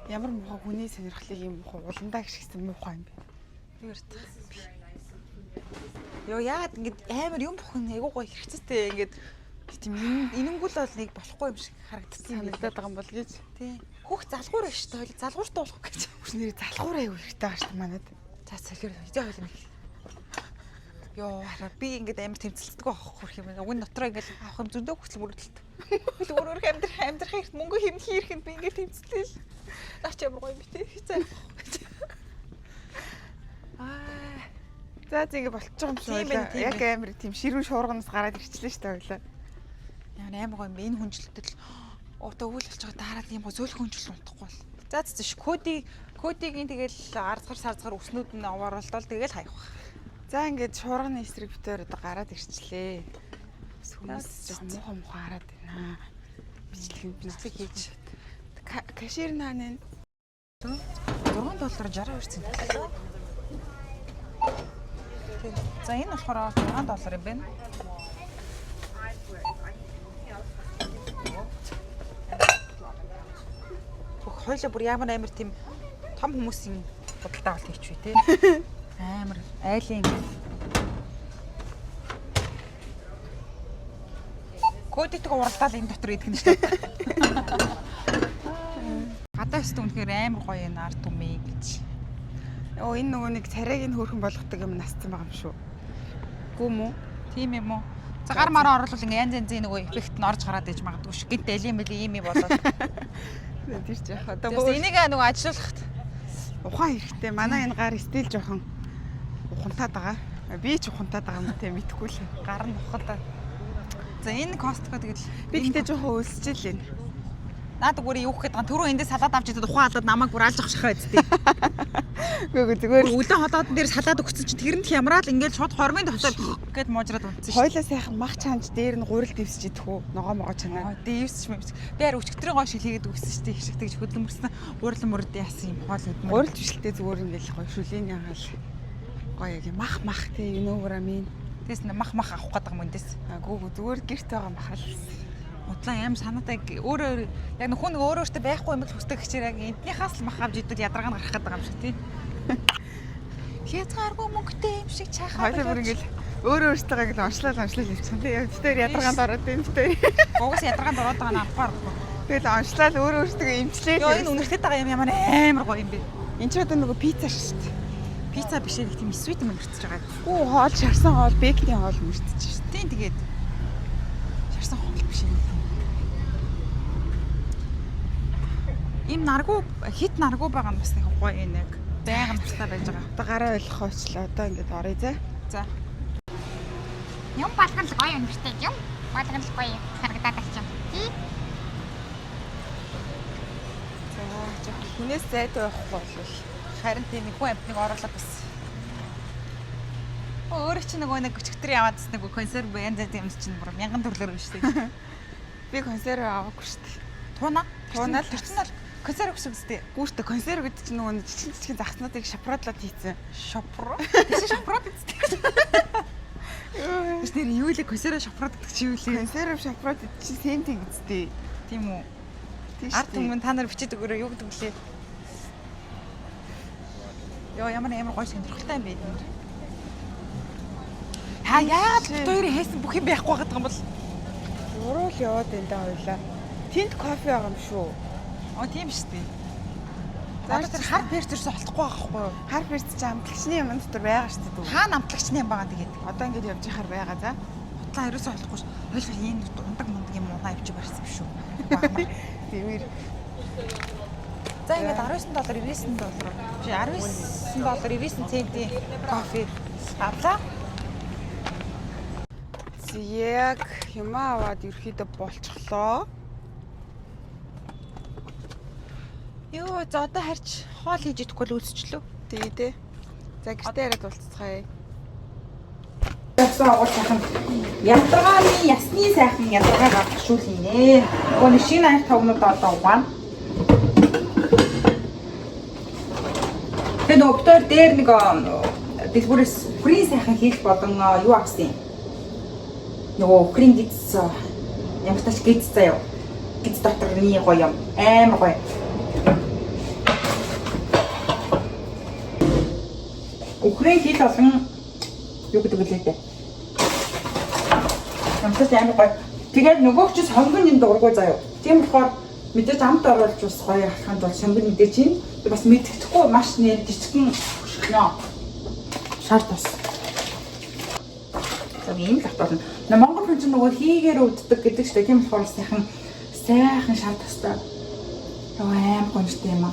Speaker 1: Ямар муухай хүний сонирхлыг юм муухай уландаа гიშгсэн муухай юм бэ?
Speaker 2: Тэгэр та. Йоо яагаад ингэж амар юм бохын айгуу гоё хэрэгцээтэй ингэж тийм энэнгүүл бол нэг болохгүй юм шиг харагдсан юм
Speaker 1: Санагдаад байгаа юм бол гэж.
Speaker 2: тий. Хөх залгуур биш үү? Залгууртай болох гэж.
Speaker 1: Хүснээр залхуур аяг хэрэгтэй байгаа шүү дээ манайд.
Speaker 2: За солиор хизээ хойлоо нэг. Йоо хараа би ингэж амар тэмцэлцдэг байх хөрх юм. Уг нь дотроо ингэж авах юм зөндөө хүсэл мөрөдөлт. Би өөр амьдрах хэрэг мөнгө хэмнэх хэрэг би ингэж тэмцэлээ л. Наач ямар гоё юм бэ тий. Хизээ.
Speaker 1: За ингэ болчих юм шиг байлаа. Яг амар тийм ширүүн шуурганаас гараад ирчлээ шүү дээ ойлаа.
Speaker 2: Ямар гоё юм бэ? Энэ хүнжилтэд одоо өвөл болж байгаа дараад юм гоо зөөлх хүнжил унтахгүй бол. За зэш кодигийн тэгэл арзгар өснүүд нь овооролдол тэгэл хаях ба.
Speaker 1: За ингээд шуурганы эсрэг битээр одоо гараад ирчлээ. Хүмүүс жоохон муухай хараад байна. Бичлэг хийж. Кашир нааны
Speaker 2: $6.62 цент. За энэ болохоор $6 юм байна. Хойлоо бүр амар тийм том хүмүүсийн худалдаа авалт хийчихвэ тий. Амар айлын кодитг уралдаал энэ дотор идэх нь шүү дээ. Гадаа өстө үнэхээр амар гоё энэ арт түмээ гэж.
Speaker 1: Оо энэ нөгөө нэг царайг нь хөөрхөн болгодог юм насцсан байгаа юм шүү. Гүм үү?
Speaker 2: Тийм юм уу? За гар мараа оруулал ингээ янз янзын нөгөө эффект нь орж гараад иж магадгүй шүү. Гинт элийн юм болоод.
Speaker 1: Тэр ч яах одоо
Speaker 2: Тэгээс энийг нөгөө ажилуулахад
Speaker 1: ухаан хэрэгтэй. Манай энэ гар стил жоохон ухантаад байгаа. Би ч ухантаад байгаа юм те мэдхгүй л.
Speaker 2: гар нь ухаад. За энэ Costco тэгэл
Speaker 1: Би гэхдээ жоохон өлсөж л байна.
Speaker 2: наад зүгээр юу гэх гээд байгаа түрүү эндээ салаад авч идээд ухаан халаад намайг бүр алж авах шахаа үсттэй.
Speaker 1: Үгүй зүгээр
Speaker 2: Үлэн холоодон дээр салаад өгсөн чинь тэрэнд хямраад ингээд шууд хормын товчоод гээд муужраад унтсан шүү.
Speaker 1: хойлоо сайхан мах чанж дээр нь гурил дэвсэж идэх үү? Ногоо могоо чанаа.
Speaker 2: Дээвс ч юм. Би хараа өчигдрийн гоо шил хийгээд өгсөн шүү дээ. Хишиг тэгж хөдөлмөрсөн урлан мөрөд яасан юм хоол хөдөлмөр.
Speaker 1: Гурил бишэлтэй зүгээр ингээл гоё шүлийн ягаал. Гоё яг мах те you know what I mean.
Speaker 2: Тэс мах авах гэдэг юм эндээс.
Speaker 1: Гүү зүгээр гэрт байгаа махал.
Speaker 2: Удлаа аим санаатай өөрөө яг нөхөн өөрөөсөө байхгүй юм л хүсдэг гэчээр яг эднийхээс л мах авч идвэл ядаргаа гарах гэдэг юм шиг тий. Хязгааргүй мөнгөтэй юм шиг чахаа.
Speaker 1: Хойлоо бүр ингээл өөрөө өөртөө ингээл онцлол явчихсан. Тэгээ тэр ядаргаанд ороод юм тэр.
Speaker 2: Угаас ядаргаанд ороод байгаа нь авахгүй.
Speaker 1: Тэгэл онцлол өөрөө өөртөө имжлээ.
Speaker 2: Йоо энэ үнэртэй байгаа юм ямар амар гоё юм бэ.
Speaker 1: Энд ч одоо нөгөө пицца шүү дээ.
Speaker 2: Пицца биш ээ тийм свит юм мөрцөж байгаа.
Speaker 1: Хүү хоол шарсан хоол бекний хоол мөрцөж шүү дээ.
Speaker 2: Тийм тэгээд шарсан хоол биш ээ. Им наргуу хит наргуу байгаа нь бас нэг гоё нэг байнга настай байж байгаа.
Speaker 1: Одоо гараа ойлгох очлоо. Одоо ингээд оръё за.
Speaker 2: За.
Speaker 3: Юм балган л гоё өнөртэй юм. Балган л гоё харагдаад байна. Тий?
Speaker 1: За жоо хүнээс зайтай байхгүй болвол
Speaker 2: Харин тийм нэг хүн амтныг оруулаад бас. Өөрөө чи нэг өчигдөр яваад нэг консерв янз янз юм чинь бүр 1000 төгрөгөөр биш үү?
Speaker 1: би консерв аваагүй шүү дээ.
Speaker 2: Туна.
Speaker 1: Туна л
Speaker 2: тэр чинь бол консерв гэсэн үстэй.
Speaker 1: Гүүртэ консерв гэдэг чинь нөгөө жижиг захснуудыг шапраадлаад хийцэн.
Speaker 2: Шопро. Тэс шопро гэдэг. Тэс нэр юу л консерв шопро гэдэг чи юу л.
Speaker 1: Консерв шапраад чинь same thing гэжтэй.
Speaker 2: Тийм үү?
Speaker 1: Тийм
Speaker 2: Арт
Speaker 1: шүү дээ.
Speaker 2: хүмүүс та нар бичээд өгөөрэй юу гэдэг вүлээ. Йоо ямар гоё сонирхолтой юм бэ энэ. Яагаад хоёрын хийсэн бүх юм байхгүй байгаа юм бол
Speaker 1: Уруул яваад энэ даа хоёлаа. Тэнд кофе байгаа юм шүү.
Speaker 2: тийм шүү дээ. За тэр хар перцэрс холдохгүй байгаа хгүй юу?
Speaker 1: Хар перц чи амтлагчны юм дотор байгаа шүү дээ.
Speaker 2: Хаана амтлагчны юм байгаа тэгээд.
Speaker 1: Одоо ингэж явж яхаар байгаа за.
Speaker 2: Хутлаа ерөөсөө холдохгүй ш. Хойлол энэ ундаг мундаг юм унаа авчи барьсан биш үү?
Speaker 1: Тиймэр.
Speaker 2: За ингээд $19, $99. Чи $19, 99 центийн кофе авлаа.
Speaker 1: Яг юмаа аваад ерөөхдөө болчихлоо.
Speaker 2: Йоо, за одоо харч хоол хийж идэхгүй л үүсчлөө.
Speaker 1: Тэгээ дээ. За гэртээ яриад уулзцгаая.
Speaker 2: Ясаа агуулсан. Ядаргааны ясны сайхан ядаргааг авчихшүүлнэ. Нөгөө нэг шинэ анх тавнууд одоо угаана. Тэгээ нөгөө битээр дээр нэг дэлгүүрээс үхрийн сайхан хийх болон юу авсан юм. Нөгөө үхрийн гиз ямар тач гиз заяа. Гиз дотор нэг гоё юм. Амар гоё. Үхрийн хил болон юу гэдэг лээ дээ. Ямтас амар гоё. Тэгээд нөгөөх чи сонгон юм дургуй заяа. Тийм болохоор мэдээж амт оруулж бас гоё аханд бол сонгон мэдээж чинь бас мэддэхгүй маш нэр жижигхэн хөшгөнөө. Шаар тас. За ийм л автуулна. Монгол хүн чинь нөгөө хийгээр өвддөг гэдэг чинь тийм болохоор сайхан шаар тастай. Яа аим гонжтой юм аа.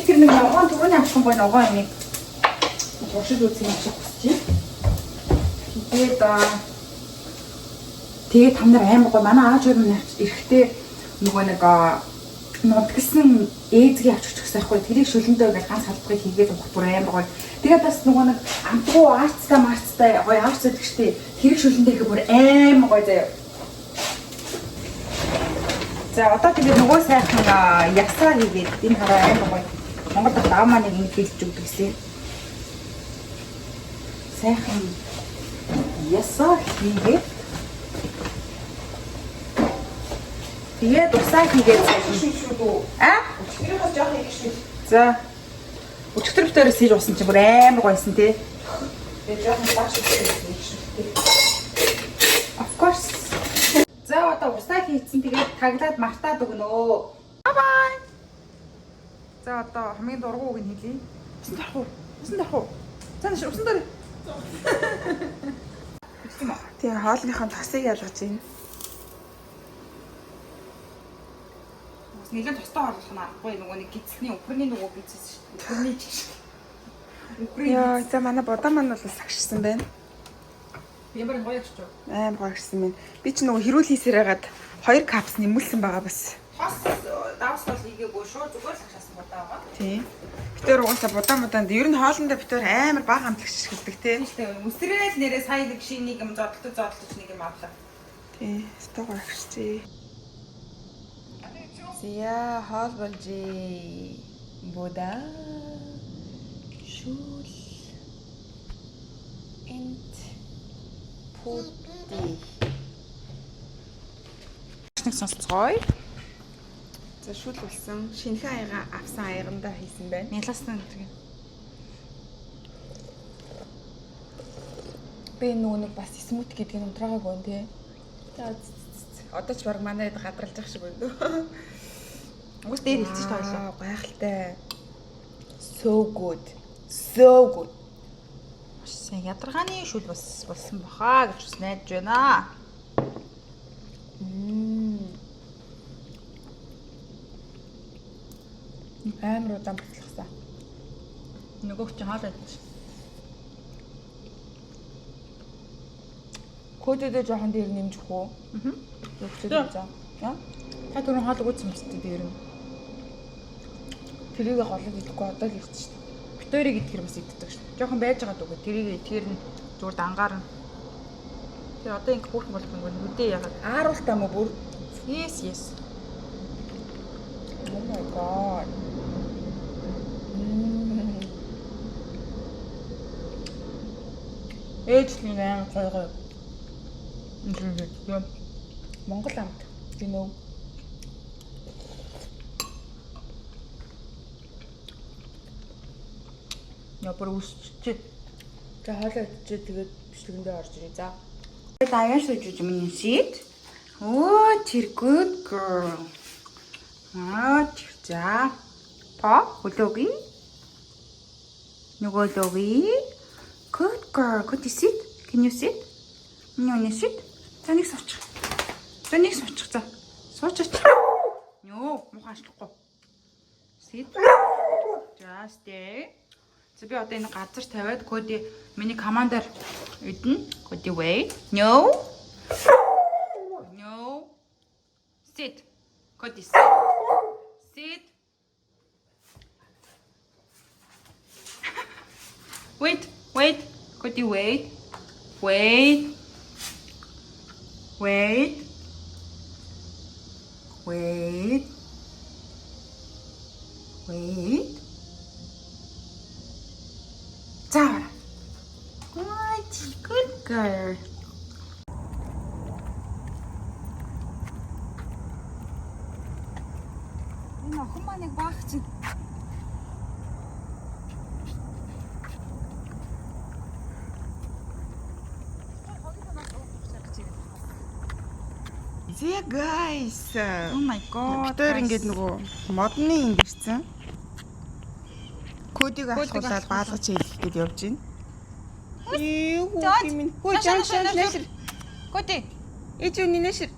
Speaker 2: Тэр нэг явган түрүүний авсан бай ногоо юм. Туршиж үзсэн юм шиг хүсчих. Тэгээд та нар амар гоо манай ааж өөр минь эрэхтэй нөгөө нэг нутгсан ээзгээ авчиж өгсөн байхгүй тэрийг шүлэндөө гэж ганц халдварыг хийгээд өгөх бүр амар гоо. Тэгээд бас нөгөө нэг амтгуу арцтай гоё авч зэдэгчтэй тэрийг шүлэндөө хийх бүр амар гоо заяа. За одоо тэгээд нөгөө сайхан ясаа хийгээд энэ хараа амар гоё. Монгол дахь аамаа нэг ингэ хэлж өгдөг гэсэн. Сайхан ясаа хийгээд тэгээд усаа хийгээд шүү. Өчигдөр бас жоох хийх шүү. За. Өчигдөр битээрээс хийж усан чинь бүр амар гойсон тий. Тэгээд жоох тааш хийх шүү. Of course. За одоо усаа хийцэн тэгээд таглаад мартаад өгнөө. Bye. За одоо хамгийн дургууг нь хэлье. Усан дах уу? Цааш усан дээр.
Speaker 1: Тэгээ хоолныхон тасыг ялгаж байна.
Speaker 2: Бас нэгэн тостой хооллох нь аргагүй нөгөө нэг гизсний үхрний нөгөө гизс шүү. Үхрний жиш.
Speaker 1: Яа, за манай бодаа маань бол сагшсан байна.
Speaker 2: Ямар гоё ч шүү.
Speaker 1: Амар гоё гисэн байна. Би ч нөгөө хэрүүл хийсээр хагаад 2 капс нэмүүлсэн байгаа бас.
Speaker 2: Тос давс бол ийгээгүй шүү. Зүгээр л хашаасан бодаа байгаа.
Speaker 1: Тийм. Битээр угаасаа будаанд ер нь хоолндоо битээр амар бага хамтлагч хэлдэг тий.
Speaker 2: Үсрээл нэрээ сая нэг шинийг юм зодтолж нэг юм авлаа.
Speaker 1: Тий. Стогоо агшчээ. Зя хоол болжээ. Буда. Шул. Энт. Пути. Нэг сонсцгой. За шүл болсон. Шинэхэн аяга авсан аягандаа хийсэн байна.
Speaker 2: Мяласнаа гэдэг.
Speaker 1: Би нөгөө нэг бас смут гэдэг нь унтраагааг байна тий. За одоо ч баг манай гадралж ах шиг байна дөө.
Speaker 2: Уус дээр хэлчих тоолоо.
Speaker 1: Гайхалтай. So good. So good.
Speaker 2: Сайн ядаргааны шүл болсон баха гэж бас найдаж байна.
Speaker 1: Амар удаан буцлагсан.
Speaker 2: Нөгөөх чинь хаалт байж.
Speaker 1: Кододоо жоохон дээр нэмж өгөх үү? Өгчөө заа. Яа?
Speaker 2: Та түрүүн хаалт өгсөн юм чи дээр нь.
Speaker 1: Тэрийг голод идэхгүй одоо л ирсэн шүү дээ.
Speaker 2: Битүүрийг идэхэр бас иддэг шүү. Жохон байж байгаа дүүгээ тэрийг идэхэр нь зүгээр дангаар нь. Тэр одоо ингэ хөөрхөн болох юм байна. Үдээ ягаад
Speaker 1: Ааруултаа мө бүр.
Speaker 2: Yes.
Speaker 1: Oh my god.
Speaker 2: Ээжлэн аим гой.
Speaker 1: Юм. Монгол амт. Гинөө.
Speaker 2: Япар үсчээ.
Speaker 1: За хоолоо идчихээ тэгээд бичлэгэндээ орж ирээ. За.
Speaker 2: Даяар сууж минь шийд. Oh, you're good girl. За. Па хөлөөгийн. Нөгөөдөө. Good girl. Could you sit? Can you sit? Нүний sit. За нэг суучих. За нэг суучих. За. Суучаач. Нөө, мухаашлахгүй. Sit. Just stay. За би одоо энэ газар тавиад Коди миний командаар идэнэ. Коди wait. No. No. Sit. Коди sit. Sit. Wait. Коди wait. Wait. За. Good girl. Энэ охин маань нэг баах чинь.
Speaker 1: Yeah guys.
Speaker 2: Oh my god.
Speaker 1: Тэр ингээд нөгөө модны юм ирсэн. Кодыг асуулаад баалгаж хэлэх гээд явж байна. Хөөе жааш.
Speaker 2: Коди.
Speaker 1: Ээж үний нэшэр.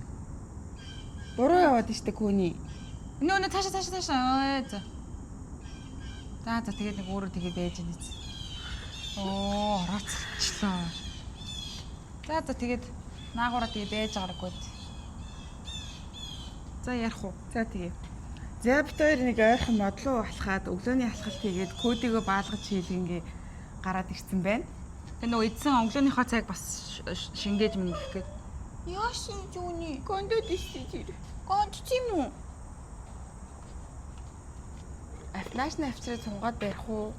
Speaker 1: Буруу яваад штэ көөний.
Speaker 2: Нөө таашаа. За. За тэгээд нэг өөрөө тэгээд байж байна. Оо, орооцчлоо. За тэгээд наагаараа тэгээд байж байгаагүй. За ярих уу?
Speaker 1: За тэгээ. За бид хоёр нэг ойрхон модлоо алхаад өглөөний алхалт хийгээд кодыгоо баалгаж хийлгэнгээ гараад ирсэн байна.
Speaker 2: Тэгээ нөгөө эдсэн өглөөнийхөө цаг бас шингээж минь гэх гээд.
Speaker 3: Яасан юуны?
Speaker 1: Кондод истиж.
Speaker 3: Гонд тийм үү?
Speaker 1: Наашны авчраа цунгаад барих уу?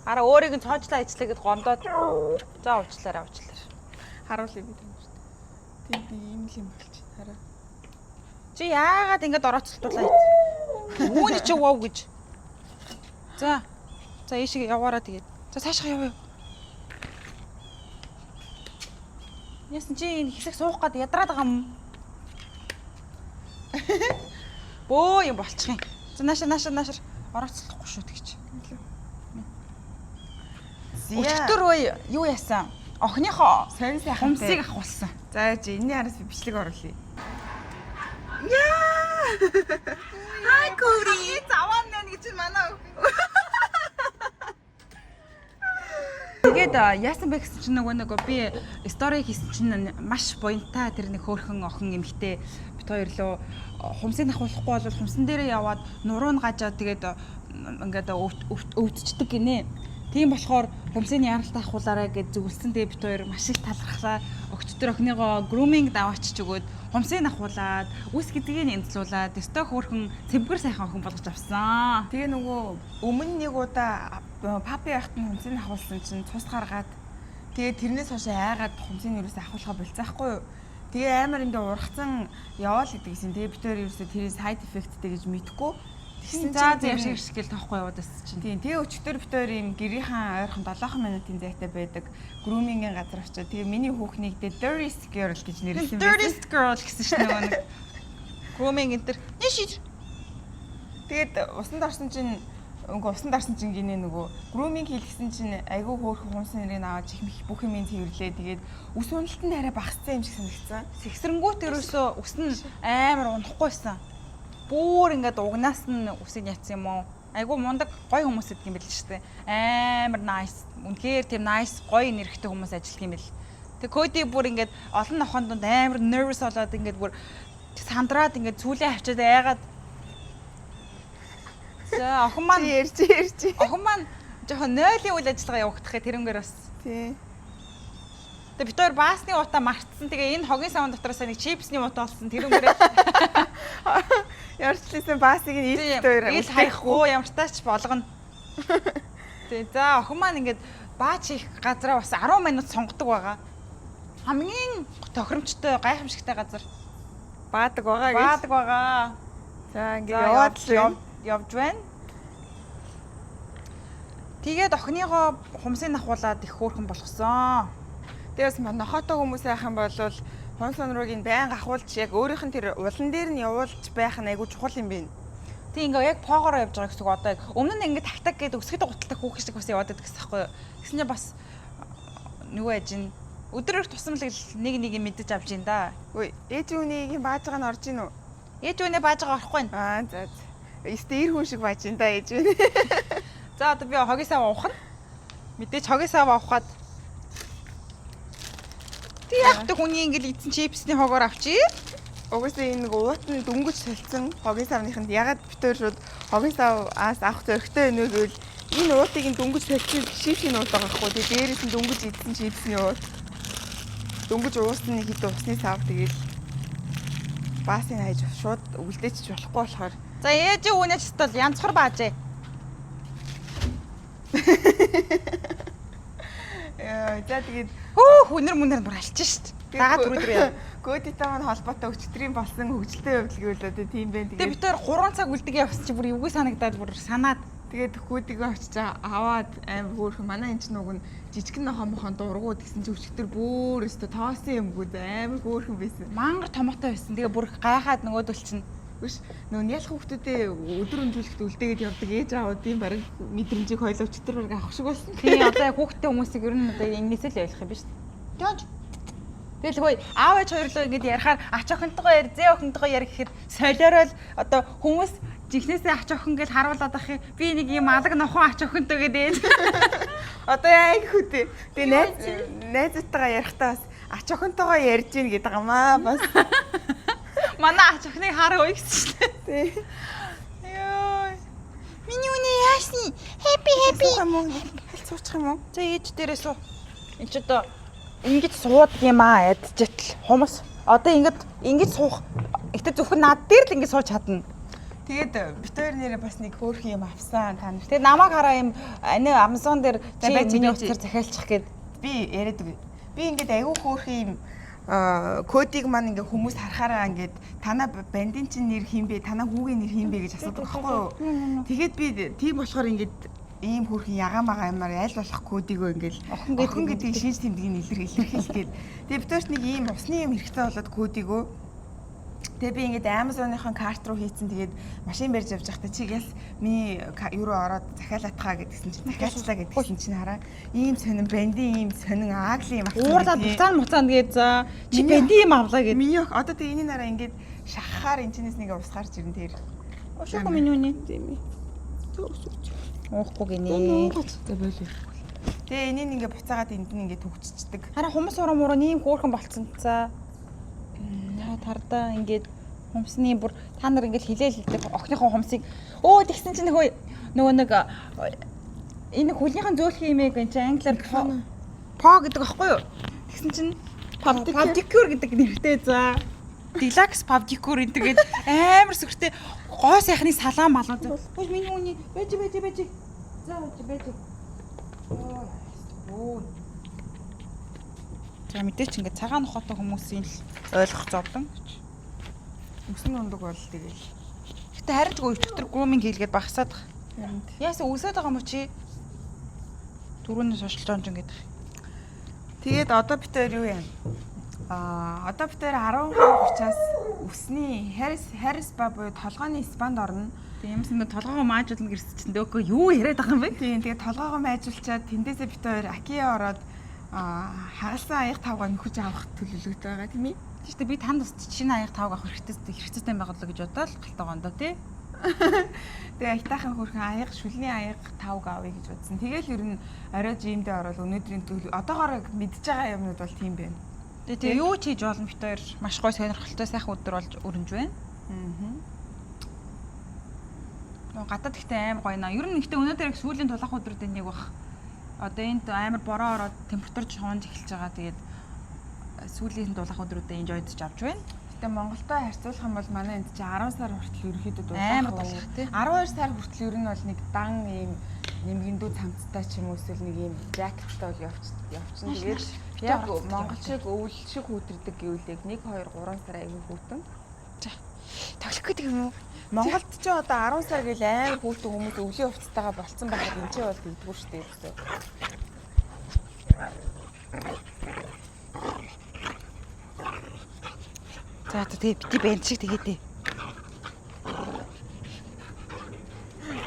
Speaker 2: Араа өөрийг нь цоожлаа ижлээ гэд гомдоод. За уучлаарай.
Speaker 1: Харуулъя би юм шүү дээ. Тийм ийм л юм болчих. Хараа.
Speaker 2: Чи яагаад ингэж орооцолтуулаа? Үүний чи вов гэж. За ийшээ яваараа тэгээд. За цаашаа яваа. Яасан чи энэ хэсэг суух гээд ядраад байгаа юм. Бөө юм болчих юм. За наашаа орооцолохгүй шүү тэгч. Өчтөр юу яасан? Охиныхоо
Speaker 1: сонь сайхан
Speaker 2: хумсыг авахулсан.
Speaker 1: За чи энэний араас би бичлэг оруулъя.
Speaker 2: Hi Cody. Заван нэ гэж манай. Тэгээд яасан бэ гэсэн чинь нөгөө би стори хийсэн чинь маш буянтай тэр нэг хөөрхөн охин эмхтэй бит хоёр лөө хумсыг авахулахгүй бол хумсан дээрээ яваад нуруу нь гажаад тэгээд ингээд өвдчихдэг гинэ. Тийм болохоор хумсны яралтай ахуулаарай гэж зүгэлсэн. Тэгээ бит хоёр маш их талархлаа. Өгчтөр охиныгоо груминг даваачч өгөөд хумсыг ахуулаад үс гэдгийг нэмзлүүлээд өстой хөөрхөн цэмбэр сайхан охин болгож авсан.
Speaker 1: Тэгээ нөгөө өмнө нэг удаа папи ахт нь хумсыг ахуулсан чинь цус гаргаад тэгээ тэрнээс хойш айгаад хумсыг юусаа ахуулахаа болцаахгүй юу? Тэгээ амар ингээ ургацсан яваал гэдгийгсэн. Тэгээ бит хоёр юусаа тэрийн сайд эффекттэй гэж мэдхгүй.
Speaker 2: Тэгсэн чинь явшиг гэл тоохгүй яваад байсан чинь.
Speaker 1: Тийм, тэгээ өчтөр бит хоёр юм гэрийнхэн ойрхон 7 минутын зайтай байдаг грумингийн газар очиод тэгээ миний хүүхнийг The Dirtiest Girl гэж нэрлэсэн байсан.
Speaker 2: Dirtiest Girl гэсэн чинь нөгөө нэг груминг энэ төр нэшиж.
Speaker 1: Тэгээд усанд орсон чинь гинэ нөгөө груминг хийлгсэн чинь айгүй хөөрхөн хумсын нэрийг аваад чихмих бүх юм цэвэрлээ. Тэгээд ус уналт нь арай багассан юм шиг санагдсан.
Speaker 2: Сэгсрэнгүүт ерөөсөө ус нь амар унахгүйсэн. Бүр ингээд угнаас нь үсийг яцсан юм уу? Айгу мундаг гоё хүмүүс гэдэг юм бэл шүү дээ. Амар nice. Үнэхээр тийм nice гоё нэрхтэй хүмүүс ажиллах юм бэл. Тэг Коди бүр ингээд олон нохонд донд амар nervous болоод ингээд бүр сандраад ингээд цүүлээ авчиад айгаад. За охин маань
Speaker 1: ярьж.
Speaker 2: Охин маань жоохон нойлын үйл ажиллагаа явагдахыг тэрнгээр бас.
Speaker 1: Тий.
Speaker 2: Тэг бид хоёр баасны утаа мартсан. Тэгээ энэ хогийн савн дотроос нэг чипсний утаа олсон тэрнгээр.
Speaker 1: Ярчлсан басыг нь ил дээр
Speaker 2: ил хаяхгүй ямар тач болгоно. Тэгээ за охин маань ингээд баач их газараа бас 10 минут сонгодог байгаа. Хамгийн тохиромжтой гайхамшигтай газар
Speaker 1: баадаг байгаа. За ингээд
Speaker 2: явж байна. Тэгээд охиныгоо хумсыг ахуулаад их хөөрхөн болгосон.
Speaker 1: Тэгээс нохотой хүмүүс байх юм бол хумс онруугийн байнга ахуулж яг өөрийнх нь тэр улан дээр нь явуулж байх нь айгүй чухал юм байна.
Speaker 2: Тэг ингээ яг поогоор явж байгаа гэсэн үг одоо яг өмнө нь ингээ тагтаг гэдэг өсгөд гуталтай хүүхэн шиг бас яваад байдаг гэсэн байхгүй юу. Тэгсэн чинь бас нөгөө ажин өдрөөр тусамлаг нэг юм мэдэж авч ин да.
Speaker 1: Үй, ээж үүнийг бааж байгаа нь орж ийн үү?
Speaker 2: Ээж үнэ бааж байгаа орохгүй нь.
Speaker 1: За. Эсвэл эр хүн шиг бааж ин да ээж үнэ.
Speaker 2: За одоо би хогисаа уухна. Мэдээж хогисаа уухад Тэг яг тэ хүний ингээл эзэн чипсний хогоор авчи.
Speaker 1: Угсаа энэ уут нь дөнгөж солилцсон хогийн савныханд ягаад битээр шууд хогийн саваас авах зөрөгтэй өнөө гэвэл энэ уутыг нь дөнгөж солилцсон чипсийн уут байгаа хгүй. Тэгээ дээрээс нь дөнгөж идсэн чипсний уут. Дөнгөж уусны хэд усны сав тэгэл баасын хайж шууд үлдээчих болохгүй болохоор.
Speaker 2: За ээжийн үнэч бол янзхар баажээ.
Speaker 1: За тэгээд
Speaker 2: хүнэр мүнэр бүр алчсан шүү дээ. Дагаад түрүү яа.
Speaker 1: Кодитай маань холбоотой өчтөрийн болсон хөгжилтэй явдал гэвэл одоо тийм байх.
Speaker 2: Тэгээд бид тэр 3 цаг үлдэгээ явсан чи бүр эвгүй санагдаад бүр санаад
Speaker 1: тэгээд кодигээ очиж аваад амар хөөрхөн манай энэ ч нүг нь жижигэн нохомхон дургууд гэсэн чи өчтөр бүр өстө тоосон юмгүүд амар хөөрхөн байсан.
Speaker 2: Мангар томоотой байсан. Тэгээ бүр гайхаад нөгөөдөл чинь
Speaker 1: биш нөгөө ялах хүмүүстэй өдөр өнжүүлэхэд үлдээгээд явдаг ээж аавууд ийм баг мэдрэмжийг хойлоо өчтөр баг авах шиг болсон.
Speaker 2: Тийм одоо хүүхдтэй хүмүүсийг ер нь одоо энэсээ л ойлгох юм биш үү? Тэгэл хөөе аав ээж хоёрлоо ингэж ярихаар ач охинтойгоо яар, зээ охинтойгоо яар гэхэд солиорол одоо хүмүүс жихнээсээ ач охин гэж харуулад ах юм. Би нэг юм алаг нохон ач охинтой гэдэг.
Speaker 1: Одоо яг хөтэ. Тэгээ найзтайгаа ярихтаа бас ач охинтойгоо ярьж гин гэдэг юм аа бас.
Speaker 2: Манай ач охиныг хараа уу гэсэн шүү дээ.
Speaker 3: Ёо. Миний үнэ яасны? Happy.
Speaker 1: Хэл суучих юм уу?
Speaker 2: За ээж дээрээ суу. Энд ч одоо ингэж суудаг юм аа ядчитэл хүмүүс одоо ингэж суух. Гэтэ зөвхөн над дээр л ингэж сууж чадна.
Speaker 1: Тэгээд бит хоёр нэрээ бас нэг хөөрхөн юм авсан та нар.
Speaker 2: Тэгээд намайг хараа юм Amazon дээр чи миний утгаар захиалчих гээд
Speaker 1: би яриад үгүй. Би ингээд аягүй хөөрхөн юм кодыг маань ингээ хүмүүс харахаараа ингээд танаа бандын чинь нэр хин бэ, танаа хүүгийн нэр хин бэ гэж асуудаг байхгүй юу? Тэгээд би тийм болохоор ингээд ийм хөөрхөн ягаамаа юмар аль болох кодигөө ингээл охин гэдгийг шинж тэмдгийг илэрхийлгээд тэгээд битүүрт нэг ийм усны юм хэрэгтэй болоод кодигөө тэгээ би ингээд Amazon-ын карт руу хийцэн тэгээд машин барьж явж байхдаа чи яс миний юу руу ороод захиалаатхаа гэдгсэн чинь захиалчлаа гэдгсэн чинь хараа ийм сонин бандын ийм сонин аагли юм авсан.
Speaker 2: Уурлаад буцаан гээд за чи бандын юм авлаа гээд.
Speaker 1: Миний одоо тэгээ энэний нараа ингээд шахахаар энэчнээс нэг усгаарч ирэн тэр.
Speaker 2: Ушаахгүй миний үнэ.
Speaker 1: Тийм ээ.
Speaker 2: Уухгүй гинэ.
Speaker 1: Тэгээ энийг ингээ буцаагаад энд нь ингээ төгччихдэг.
Speaker 2: Хараа хүмүүс уруу ийм хөөрхөн болцсон цаа. Тардаа ингээд хумсны бүр та нар ингээд хилээл охиныхон хумсыг тэгсэн чинь нөгөө нэг энэ хөлнийхэн зөөлхөн имийг энэ англиар по гэдэг аахгүй юу? Тэгсэн чинь Pavdicure гэдэг нэртэй за. Deluxe Pavdicure энэ тэгээд амар сүртэй гоо сайхны салаан малууд. Хөөе миний үний байж. За байж. За мэдээч ингээд цагаан нохотой хүмүүсийн л ойлгох зовлон.
Speaker 1: Өсний ундаг бол тэгэл.
Speaker 2: Гэтэ харин ч өчтөр гүминг хийлгээд багсаад байгаа. Яасан үсээд байгаа юм уу чи? Дөрөвнөөс шошилж онж ингээд.
Speaker 1: Тэгээд одоо бид хоёр юу юм? Одоо бид хоёр 12:30-аас өсний Харрис ба буюу толгойн спанд орно.
Speaker 2: Тэгээд юмсан толгоогоо маажуулна гэрсэж чинь дөөгөө юу яриад байгаа юм бэ?
Speaker 1: Тэгээд толгоогоо маажуулчаад тэндээсээ бид хоёр Акиа ороод хагалсан аяг тавгаа нөхөж авах төлөвлөгөөд байгаа тийм ээ.
Speaker 2: Тийш би танд ус шинэ аяг тавг авах хэрэгцээтэй байгаад л гэж бодоод галтайгаа ондоо тий. Тэгээ
Speaker 1: айтаахан хөрхэн аяг шүлний аяг тавг авъя гэж бодсон. Тэгээл ер нь орой жимдээ ороод өнөөдрийн одоогоор мэдж байгаа юмнууд бол тийм байна.
Speaker 2: Тэгээ юу ч хийж болно бит хоёр маш гоё сонирхолтой сайхан өдөр болж өрнөж байна. Гадаад ихтэй аим гоё наа. Ер нь ихтэй өнөөдөр их сүүлийн тулах өдрүүд нэг бах. Одоо энд амар бороо ороод температур жоонж эхэлж байгаа. Тэгээд сүүлийн дулах өдрүүдэд enjoy-дж авч байна.
Speaker 1: Гэтэ Монголтой харьцуулах юм бол манай энд чи 10 сар хүртэл ерөөхдөө дулах.
Speaker 2: Амар дулах тий.
Speaker 1: 12 сар хүртэл ер нь бол нэг дан ийм нэмгэндүү цамцтай ч юм уу эсвэл нэг ийм жакеттай бол явчихсан. Тэгээд яг Монгол шиг өвөл шиг хүүтэрдэг гэвэл яг 1 2 3 сар аягүй хүүтэн.
Speaker 2: За. Тоглох гэдэг юм уу?
Speaker 1: Монголд ч одоо 10 сар гэл амар хүүтэн хүмүүс өвлийн хувцастайгаа болцсон байгаад энэ ч бол дэгдгүү шүү дээ.
Speaker 2: За тэгээ бити бэнд шиг тэгээд.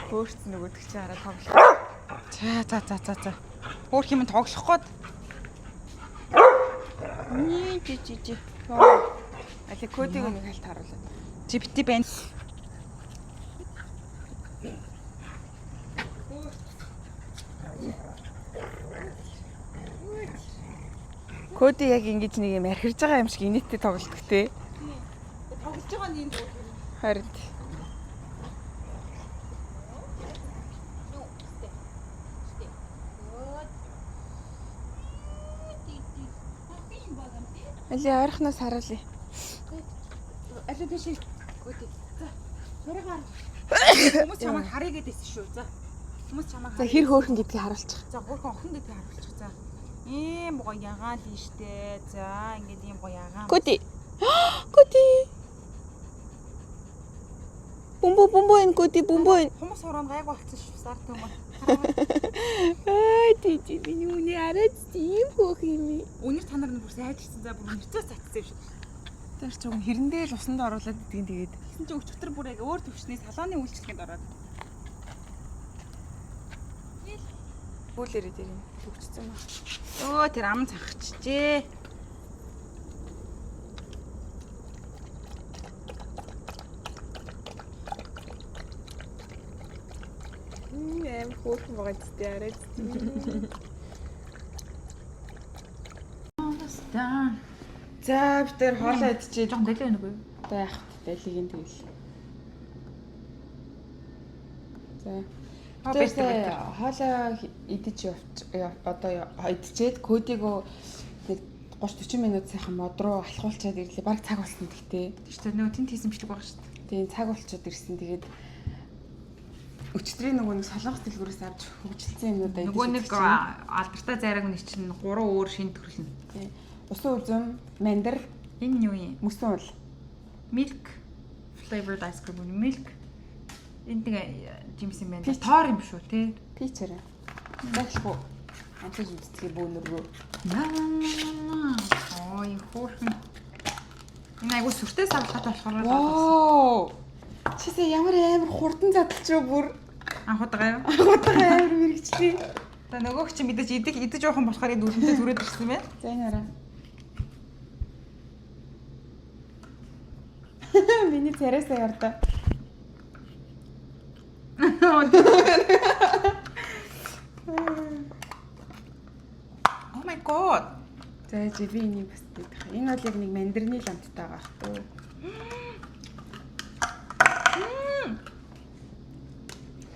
Speaker 1: Хөөрцөн нөгөөдөг чи хараа тоглох.
Speaker 2: За. Өөр юм тоглох гээд.
Speaker 1: Жи. Али кодыг нэг хальт харуулаад.
Speaker 2: Жипти байна.
Speaker 1: Коди яг ингэж нэг юм архирж байгаа юм шиг инээдтэй тоглолдог те.
Speaker 2: Тоглож байгаа нь энэ.
Speaker 1: Харин. Али ойрхоноос харуулъя.
Speaker 2: Алуу дэшээ. Коди. За. Сураагаар. Хүмүүс чамайг харъя гэдээсэн шүү. За. Хүмүүс чамайг
Speaker 1: За хэр хөөрхөн гэдгийг харуулчих.
Speaker 2: За хөөрхөн охин гэдгийг харуулчих. За. Ийм гоё ягаал нь штэ. За ингээд ийм гоё ягаан.
Speaker 1: Коди. Бумбо энэ коди бумбо энэ.
Speaker 2: Хүмүүс уран гайг болчихсон шүү. Сард юм ба.
Speaker 1: Ти миний үний арай тийм хөөх юм.
Speaker 2: Өнөр та нар бүр сайжирсан. За бүр нэрцээ цацсан шүү.
Speaker 1: Тэр ч юм хэрэндээ л усанд оруулаад идэгин тэгээд.
Speaker 2: Тэгсэн чинь өчтөр бүр яг өөр төвчний салааны үйлчлэгэнд ороод.
Speaker 1: Бүүлээрээ дээр төгчсөн ба.
Speaker 2: Өө тэр ам цахчихжээ.
Speaker 1: Аим хөөрхөн байгаа зү арай. За бид тэр хоолоо идчихээ.
Speaker 2: Жон дэлээ нүгөө.
Speaker 1: Байх дэлийг тэгэл. За. Тэгээд хоолоо идэж одоо идчихэд кодигоо нэг 30-40 минут сайхан мод руу алхуулчаад ирлээ. Бараг цаг болсон гэхдээ.
Speaker 2: Тийш тэр нөгөө тент хийсэмжлэг байгаа шүү дээ.
Speaker 1: Тийм цаг болчиход ирсэн. Тэгээд өчтөрийн нөгөө нэг солонгос дэлгүүрээс авч хөгжилсэн юмудаа идэж.
Speaker 2: Нөгөө нэг алдартай зайраг нэг чинь 3 өөр шин төрөл нь.
Speaker 1: Тийм. Усан үзэм, мандар,
Speaker 2: Энэ юу юм?
Speaker 1: мөсөн уул.
Speaker 2: Milk flavored ice cream үү? Milk. Энд нэг жимс юм байна. Тоор юм шүү те.
Speaker 1: Пичэрэ. Дахихгүй. Амтж үзтгий бөөнөрөө.
Speaker 2: Ой хөөрхөн. Энэ айгу сүртэй савлахад болохоор
Speaker 1: Вау. Чисээ ямар амар хурдан задлж юу бүр.
Speaker 2: анхудагаа юу?
Speaker 1: Анхудагаа амар мэрэгчлээ.
Speaker 2: За нөгөөх чи мэдээж идэж явах юм болохоор энэ үлэмтэй түрээд ирсэн юм байна.
Speaker 1: За энэ хараа. Миний царайсаа ярдаа.
Speaker 2: Oh my god.
Speaker 1: За чи би энийг бас дийх. Энэ бол яг нэг мандарины ламттай байгаа хтөө.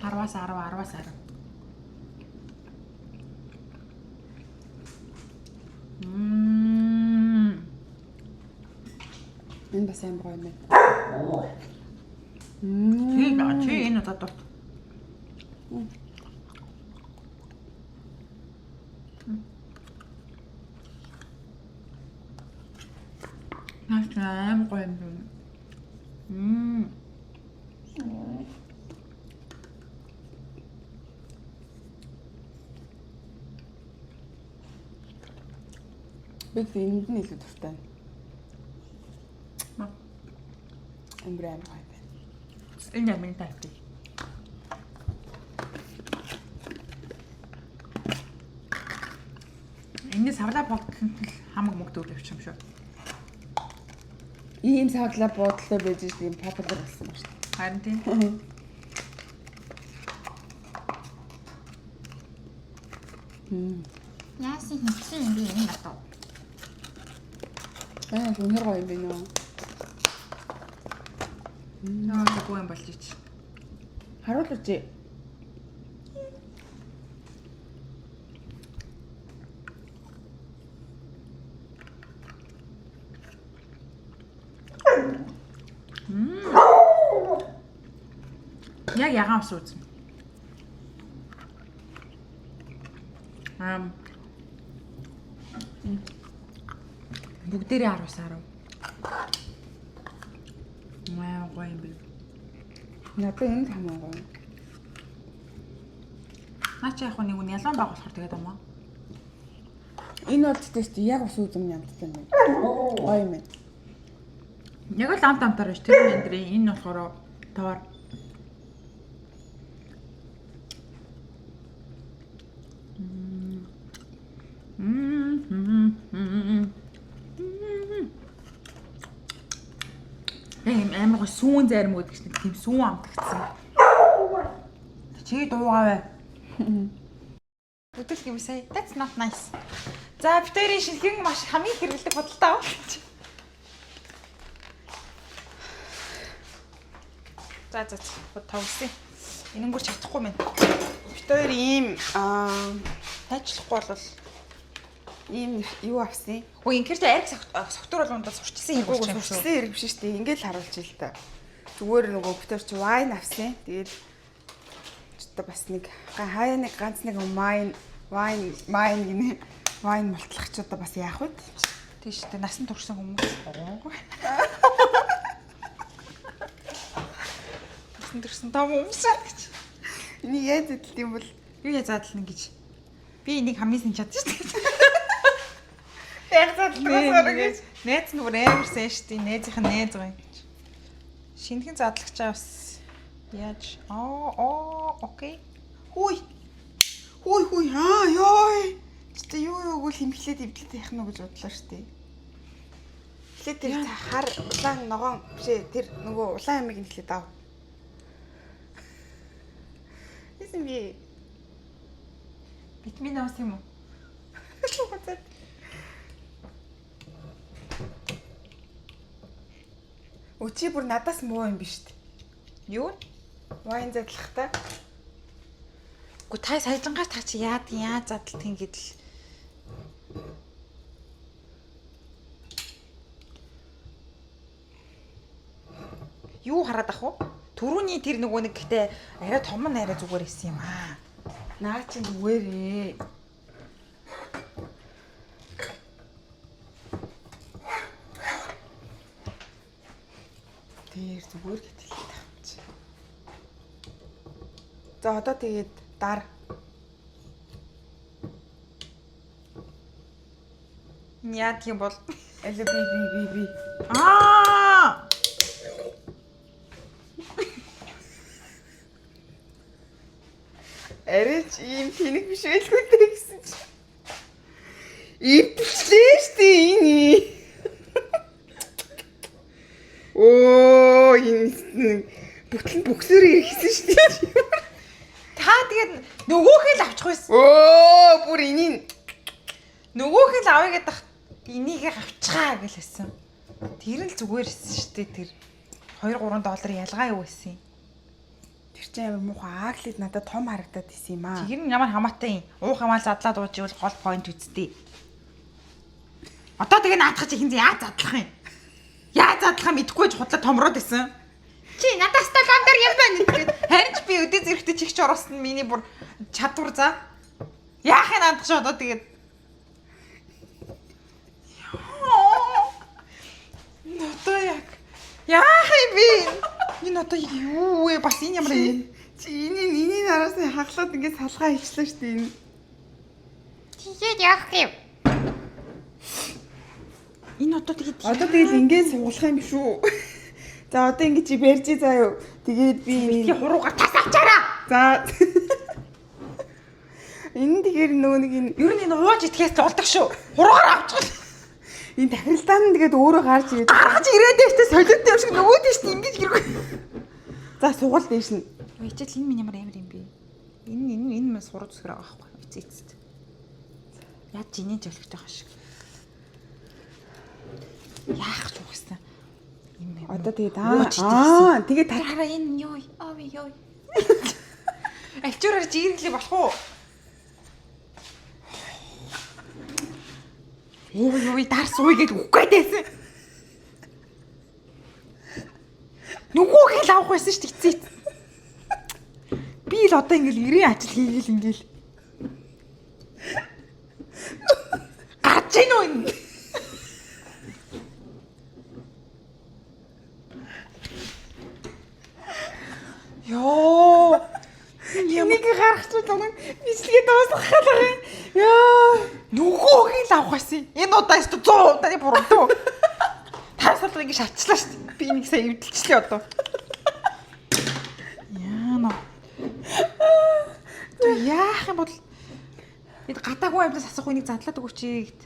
Speaker 2: Арваас 10.
Speaker 1: Энэ бас амар гоё юм байна.
Speaker 2: Чи энэ удаа дурт. Наачаам гоё юм.
Speaker 1: Бид энд нь илүү дуртай. Амар гоё байна.
Speaker 2: Энэ ямар тайп. Энэ савлаа богдсон хамаг мөнгө төгөл явчих юм шүү.
Speaker 1: Ийм савлаа буудлаа байж ийм популяр болсон ба шүү.
Speaker 2: Харин тийм.
Speaker 3: Яасан хийсэн юм би энэ надад.
Speaker 1: Үнэр гоё юм байна уу?
Speaker 2: Наа гоо юм болж ич.
Speaker 1: Харуулж ээ.
Speaker 2: Яг ягаан ус үзэн. Бүгдээрээ 10-10. Маа гоё юм би.
Speaker 1: Надад энэ хамаа гоё.
Speaker 2: Наа чи яг нэг үн ялан баг болохоор тэгээд амаа.
Speaker 1: Энэ бол тест яг ус үзэм ямттай юм байна. Гоё юм байна.
Speaker 2: Яг л амтаар биш тэр мандрын энэ болохоор тоор. Амар гоо сүүн зарим уудаг чинь тийм сүүн амтгцсан. Чи дуугавэ. Бүтэл юм сая. That's not nice. За битэрийн шинхэн маш хамгийн хэрэглэдэг бодолтой авах гэж. За тавсан. Энэнгүүр чадахгүй мэн.
Speaker 1: Битээр ийм
Speaker 2: Тайчлахгүй бол
Speaker 1: ийм юу авсан?
Speaker 2: хөө инкерт ариг согтуур болгондоо сурчсан хэрэг болж байгаа шүү.
Speaker 1: Сурчсан хэрэг биш шүү дээ. Ингээл харуулж ил та. Зүгээр нөгөө битээр чи вайн авсан. Тэгээд ч бас нэг хаяа нэг ганц нэг вайн гинэ. Вайн мултлагчудаа бас яах вэ?
Speaker 2: Тийш үү насан туршсан хүмүүс. Насан туршсан том хүмүүс гэж.
Speaker 1: Энийг яаж зэдэлт юм бол
Speaker 2: Юу яа задлна гэж. Би энийг хамгийн сайн чадчих шүү дээ.
Speaker 1: яг задлаа гэж.
Speaker 2: Найз нь бүр амарсан шүү дээ. Найзынх нь найз байгаа гэж. Шинэхэн задлагчаа бас яаж окей.
Speaker 1: Хүй ёй. Чи юу химхлээд эвдлээд яах нь гэж бодлоо шүү дээ. Эхлээд тэр хар улаан ногоон бишээ тэр нөгөө улаан амиг нэхлээд ав. Эсэм би
Speaker 2: витамин авсан юм уу?
Speaker 1: Өчи бүр надаас муу юм биш үү?
Speaker 2: Юу?
Speaker 1: Вайн задлахтаа.
Speaker 2: Гү та саяжангаас та чи яаж задлт ингэж л юу хараад ах вэ? Төрөний тэр нөгөө нэг гэхдээ арай том нь арай зүгээр исэн юм аа.
Speaker 1: Наа чи зүгээрээ. Тэр зүгээр гэтэлээ таамч. За одоо тэгээд дар.
Speaker 2: Яад юм бол
Speaker 1: Аль би.
Speaker 2: аа
Speaker 1: Арич ийм тэнэг биш байлгүй дээ гэсэн чи. Ивчлээ штэ энэ. Оо энэ бүтлэн бөксөр ирсэн штэ.
Speaker 2: та тэгээд нөгөөх л авчих байсан.
Speaker 1: Оо бүр энийг
Speaker 2: Нөгөөх л авъя гэдэг энийг авчихаа гэж хэлсэн. Тэр л зүгээр исэн шүү дээ тэр 2-3 доллар ялгаа юу байсан юм.
Speaker 1: тэр чинь амар муухай ааглид надад том харагдаад исэн юм аа.
Speaker 2: Тэр нь ямар хамаатай юм. Уух хамаал задлаад ууж ивэл гол point үсттэй. Одоо тэгээ наадах чи хин яаж задлах юм? Яаж задлах юм мэдэхгүй ч худлаа томроод исэн.
Speaker 3: Чи надаас талаандар юм байна гэдэг.
Speaker 2: Харин ч би өдөө зэрэгтэй чихч оросон миний бүр чадвар за. Яах юм наадах чи одоо тэгээд одоо яг яах юм бэ? Энэ одоо юу вэ? Бас энэ ямар юм?
Speaker 1: Чи энийг араас нь хаглаад ингээд салгаа хийчлээ штэ энэ.
Speaker 3: Тэгээд яах юм?
Speaker 2: Энэ одоо тэгээд
Speaker 1: Одоо тэгэл ингээд суулгах юм шүү. За одоо ингээд чи барьжи заа юу. Тэгээд би
Speaker 2: битгий хуруугаар тас авчаараа.
Speaker 1: За энэ тэгэхээр нөгөө нэг энэ
Speaker 2: Ер нь энэ ууж итгэхээс болдог шүү. Хуруугаар авчих.
Speaker 1: энэ тахиралдаа нь тэгээд өөрөө гарч ирээд
Speaker 2: Гарч ирээд байжтэй солиотой юм шиг нөгөө дэш ингэж гэргүй.
Speaker 1: за сугал дээш нь.
Speaker 2: Ичээл энэ минь ямар амар юм бэ? Энэ мэн сурж зүсгэр байгаа байхгүй. Эцээцэд. Яаж жинийн жолгтой хаа шиг. Яах ч угсаа. Юм юм.
Speaker 1: Одоо тэгээд тэгээд
Speaker 2: тарахаараа энэ юу? Ави юу? Альчуураар жирэглээ болох уу? Ой дарс уу гэж үгүй дээсэн. Нүгүүх л авах байсан шүү дээ. Би л одоо ингээл ирээ ажил хийгээл ингээл. Гарч ийн үү энэ? Йоо.
Speaker 1: Энийг гаргах ч юм бичлэгээ дуусгах гал байгаа юм. Яа.
Speaker 2: Нүгүүх л авах байсан. Энэ удаа өстө 100 удаа буруу. Тасалт ингэ шатчлаа шүү дээ. Би нэг сая эвдэлчлээ одоо. Яа нөө. Яах юм бол Энд гадаагүй амьдаас асах үнийг задлаад өгөөч гэд.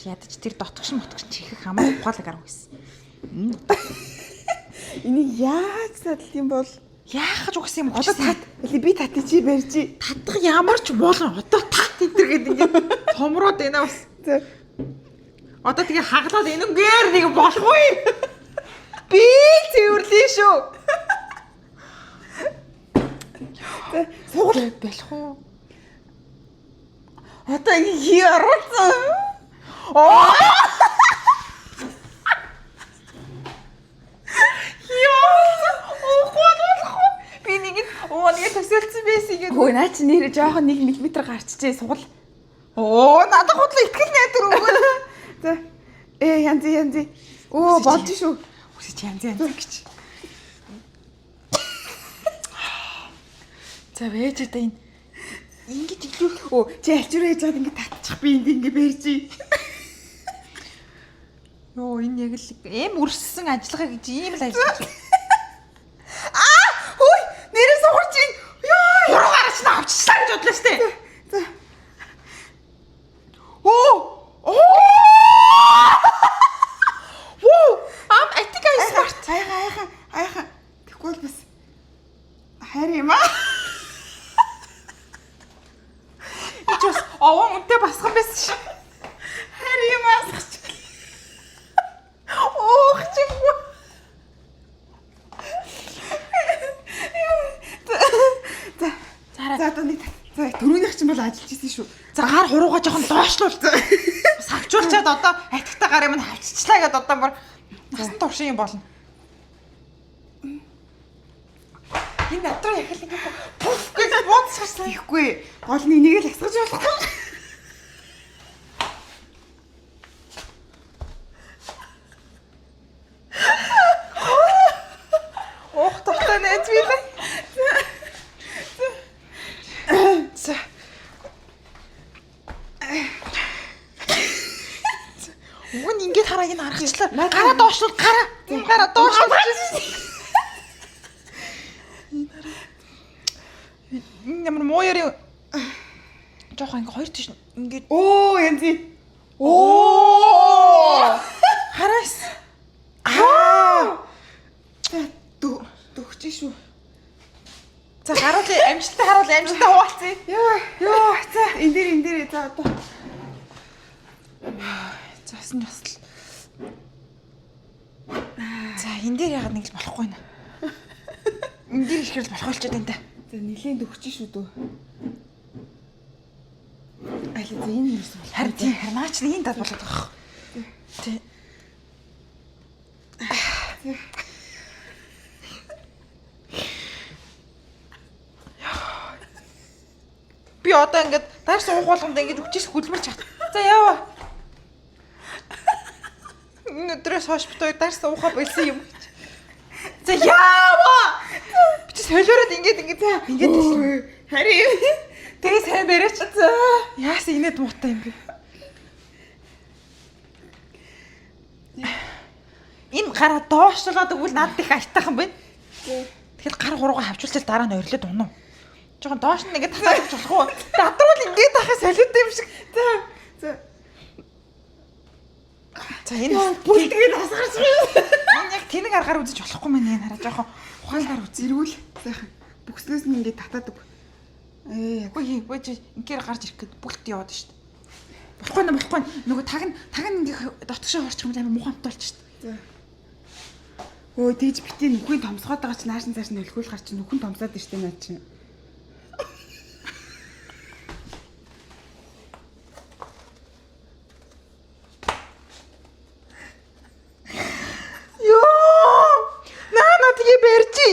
Speaker 2: Ядаж тэр дотгош мотгош чихэх хамаагүй ухаалаг арга байсан.
Speaker 1: Энийг яаж задлах юм бол
Speaker 2: Яах гэж угсан юм бэ?
Speaker 1: одоо тат би татыг чи барьжи.
Speaker 2: Татах ямар ч болон одоо тат энэ гээд ингээд томроод байна бас. Одоо тэгээ хаглаад энэнгээр нэг болохгүй. Би цэвэрлээ шүү.
Speaker 1: Сугал
Speaker 2: болох уу?
Speaker 1: одоо хий оруулсан.
Speaker 2: Би нэг төсөөлсөн байсан гэдэг.
Speaker 1: Хөө наа чи нэр жоохон 1 мм гарчжээ сугал.
Speaker 2: Надад худлаа итгэл найдар өгөө.
Speaker 1: За. Янзи. Болж шүү.
Speaker 2: Үсэж янз гэж. За вэж одоо энэ ингэж иглүү.
Speaker 1: Чи альчруу хийж байгаад ингэ татчих би ингэ барьжи.
Speaker 2: Энэ яг л эм үрссэн ажиллагаа гэж ийм л ажиллаж.
Speaker 1: Хөөе, нэрээ сугарч ийн.
Speaker 2: Хуруугаарч нь авчихлаа гэж бодлоо штэ.
Speaker 1: За.
Speaker 2: Атика смарт.
Speaker 1: Аяхан. Тэгвэл бас хайр юм аа.
Speaker 2: Ичс овон үнтэй басхан байсан ш.
Speaker 1: Хайр юм аасгач.
Speaker 2: Чиггүй.
Speaker 1: За одоо нэг түрүүнийх чинь бол ажиллаж исэн шүү.
Speaker 2: За гар хуруугаа жоохон доошлуул. Савчуулчаад одоо атигтай гар юм хавччихлаа гэдээ одоо бүр насан туршин юм болно. Энэ натруу яг л ингэ пуф гэж бууцсан.
Speaker 1: Ихгүй. Гол нь энийг л асгаж болохгүй.
Speaker 2: Тухтай найз билээ. За. Уг нь ингэж хараа энэ харагчлаа. Гараа доошлуул гараа. Гараа доошлуул. Энэ ямар муу яри. Жохон ингэ хоёр тийш ингэ.
Speaker 1: Янзи.
Speaker 2: Хараас.
Speaker 1: Дөгч шүү.
Speaker 2: За харуулъя амжилттай харуулъя амжилттай хуваалцъя.
Speaker 1: За энэ дээр за одоо.
Speaker 2: Засан ясл. За энэ дээр яагаад нэг л болохгүй нэ. Энэ дээр ихэрл болох болчиход энэ.
Speaker 1: За нилийн дөгч шүү дөө. Айлаа за энэ юусэн бол.
Speaker 2: Харин тийм харнаач нэг энэ дад болоод байгаа. Тий. Би одоо ингээд даарс уух болгонд ингээд үчиж хөдөлмөрч чад. За яава. Өдрөөс хойш битүү даарс уухаа болсон юм. За яава. Би ч солиороод ингээд
Speaker 1: Харин
Speaker 2: тэгээ сайн бариач. За яас инээд муутай юм бэ. Энэ гараа доошлуулаад өгвөл надад их айтайхан байна. Тэгэхээр гар хуруугаа хавчуулчаад дараа нь орилоод унав. Жохон доош нь ингээд татаад өгч болох уу? Дадрал ингээд тахаа солиотой юм шиг. За энэ
Speaker 1: бүлтгээд хасгарч байна.
Speaker 2: энэ яг тэнэг аргаар үзэж болохгүй мэн энэ хараа жохон ухаангаар үз.
Speaker 1: Зэрүүл сайхан бүкснээс нь ингээд татаад өг.
Speaker 2: Үгүй ингээр гарч ирэх гээд бүлт яваад шүү дээ. Болохгүй. Нөгөө таг нь ингээд дотгошоо орчих юм амар мухамт болж шүү дээ.
Speaker 1: Тэгж битээ нүхийн томсгоод байгаа чи нааш цааш нь өлгөөл гарч нүхэн томсоод штэ наа чи.
Speaker 2: Тэгээ барьжи.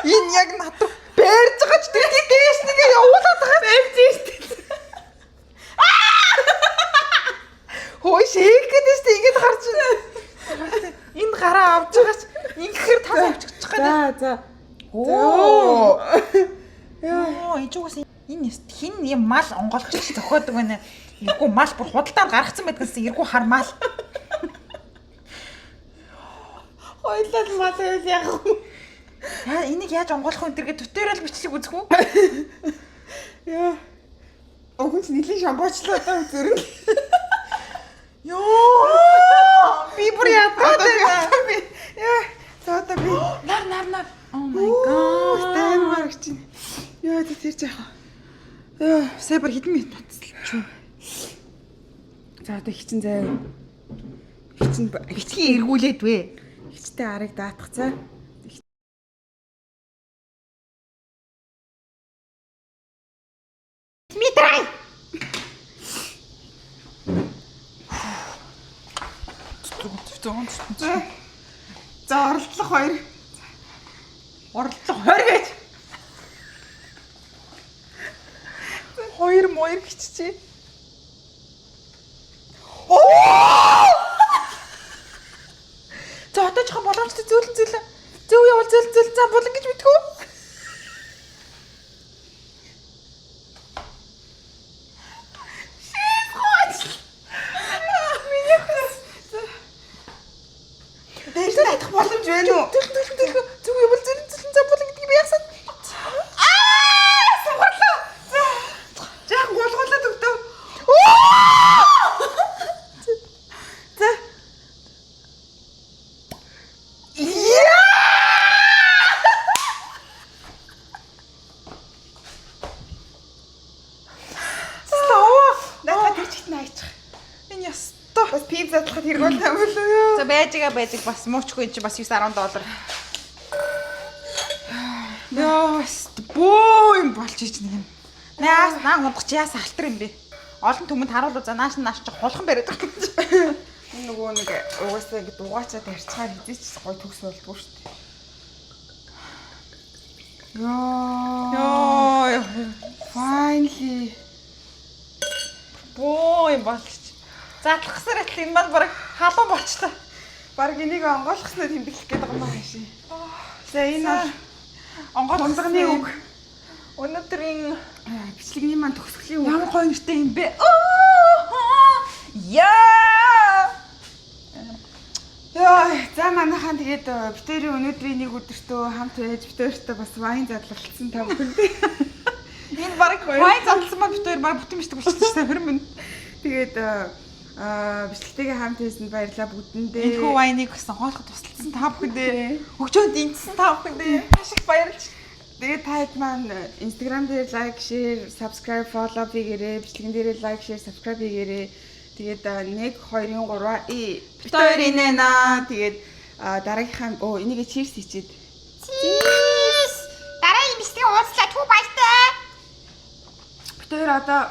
Speaker 2: Энэ яг надад барьж байгаа ч тэгээ дээш нэгэ явуулаад байгаа.
Speaker 1: Барьж штэ.
Speaker 2: Хөөе шийгэдэг штэ ингэж гарч байна. Энэ гараа авч байгаа ч ингэхээр тас авчих гээд.
Speaker 1: За.
Speaker 2: Ичүүгээс энэ хин юм мал онгойлгоч зөхөөдөг байна. Иргүү мал бүр худалдаанд гаргацсан байдгаас иргүү хар мал.
Speaker 1: Хойлол мал яг.
Speaker 2: Яа энийг яаж онгойлох вэ гэдэг туториал бичлэг үзэх үү?
Speaker 1: Яа. Огт нилийн шампуучлаа одоо зүрх.
Speaker 2: Ёо! Би бүр ядаад
Speaker 1: би. Яа. За одоо би
Speaker 2: нар. Oh my god.
Speaker 1: Таймаар гэж. Яа тэр жаах. Яа,
Speaker 2: Сайбар хэдэн минут татсан.
Speaker 1: за одоо хичин заяа. Хичин
Speaker 2: Битгий эргүүлээд вэ.
Speaker 1: хичтэй арыг даатах цаа.
Speaker 3: Дмитрий.
Speaker 1: За оролдлого 2.
Speaker 2: Оролдлого 20 гэж. 2 гिचчээ. За одоо жоохон боломжтой зөөлөн. Зөв явал зөөлөн зам болон гэж мэдгүй.
Speaker 1: Дээрс татах боломж байна уу?
Speaker 2: Төлхөн зөв явал зөөлөн зам болон гэдгийг би яасан.
Speaker 1: Сугарлаа. Жаахан гулгуулад өгдөө. За. Надад тэр чигт наачих.
Speaker 2: Энэ ястаа.
Speaker 1: Бас пип задлахад хэрэг болох юм болоо юу?
Speaker 2: За байж бас муучгүй энэ чи бас $9-10. Яа, бөө юм болж ич нэг юм. Наа ундах чи яас алтар юм бэ? Олон түмэнд харуулуу за нааш чи хулхан бариад байгаа гэж.
Speaker 1: Энэ нөгөө нэг угаасаа ингэ дугаачаад харьцаар хизээч гой төгс болдгоо шүү дээ. Яа. Finally.
Speaker 2: Бөө юм болж ич. Задлах гэсээр атл энэ маань баг халуун болчлаа.
Speaker 1: Бараг энийг онгойлгосноо тэмдэглэх гээд байгаа юм аа ши. За энэ бол
Speaker 2: онгойлгоны үг. Өнөөдрийн
Speaker 1: бичлэгний маань төгсгөлийн үг.
Speaker 2: ямар гоё нэртэй юм бэ? Яа!
Speaker 1: Яа, за манайхан тэгээд битэрийн өнөөдрийн нэг өдөртөө хамт байж битэртэй бас вайн задлалцсан та бүхэндээ.
Speaker 2: Энэ баг вайн задлсан ба битэр баг бүтэн бишдэг болчихсон хэрэг минь.
Speaker 1: Тэгээд бичлэгтэйгээ хамт хийсэнд баярлалаа бүгдэндээ.
Speaker 2: Энэ хүү вайныг гэсэн хоолоход тусалсан та бүхэндээ. Хөгжөөнд дэнцсэн та бүхэндээ ашиг баярлж.
Speaker 1: Тэгээд та хэд маань Instagram дээр лайк, share, subscribe, follow хийгээрэй. Бичлэгэн дээр лайк, share, subscribe хийгээрэй. Тэгээд 1 2 3
Speaker 2: битэр инэна.
Speaker 1: Тэгээд дараагийнхаа энийг cheers хийчихэд.
Speaker 3: Cheers. Дараагийн бичлэг уулзлаа түр баяртай.
Speaker 1: Битэр одоо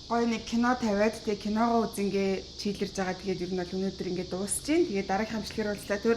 Speaker 1: гоё нэг кино тавиад тэгээд киногоо үзэнгээ чийлэрж байгаа. Тэгээд ер нь бол өнөөдөр ингээд дуусч जैन. Тэгээд дараагийнхаа бичлэгээр уулзлаа түр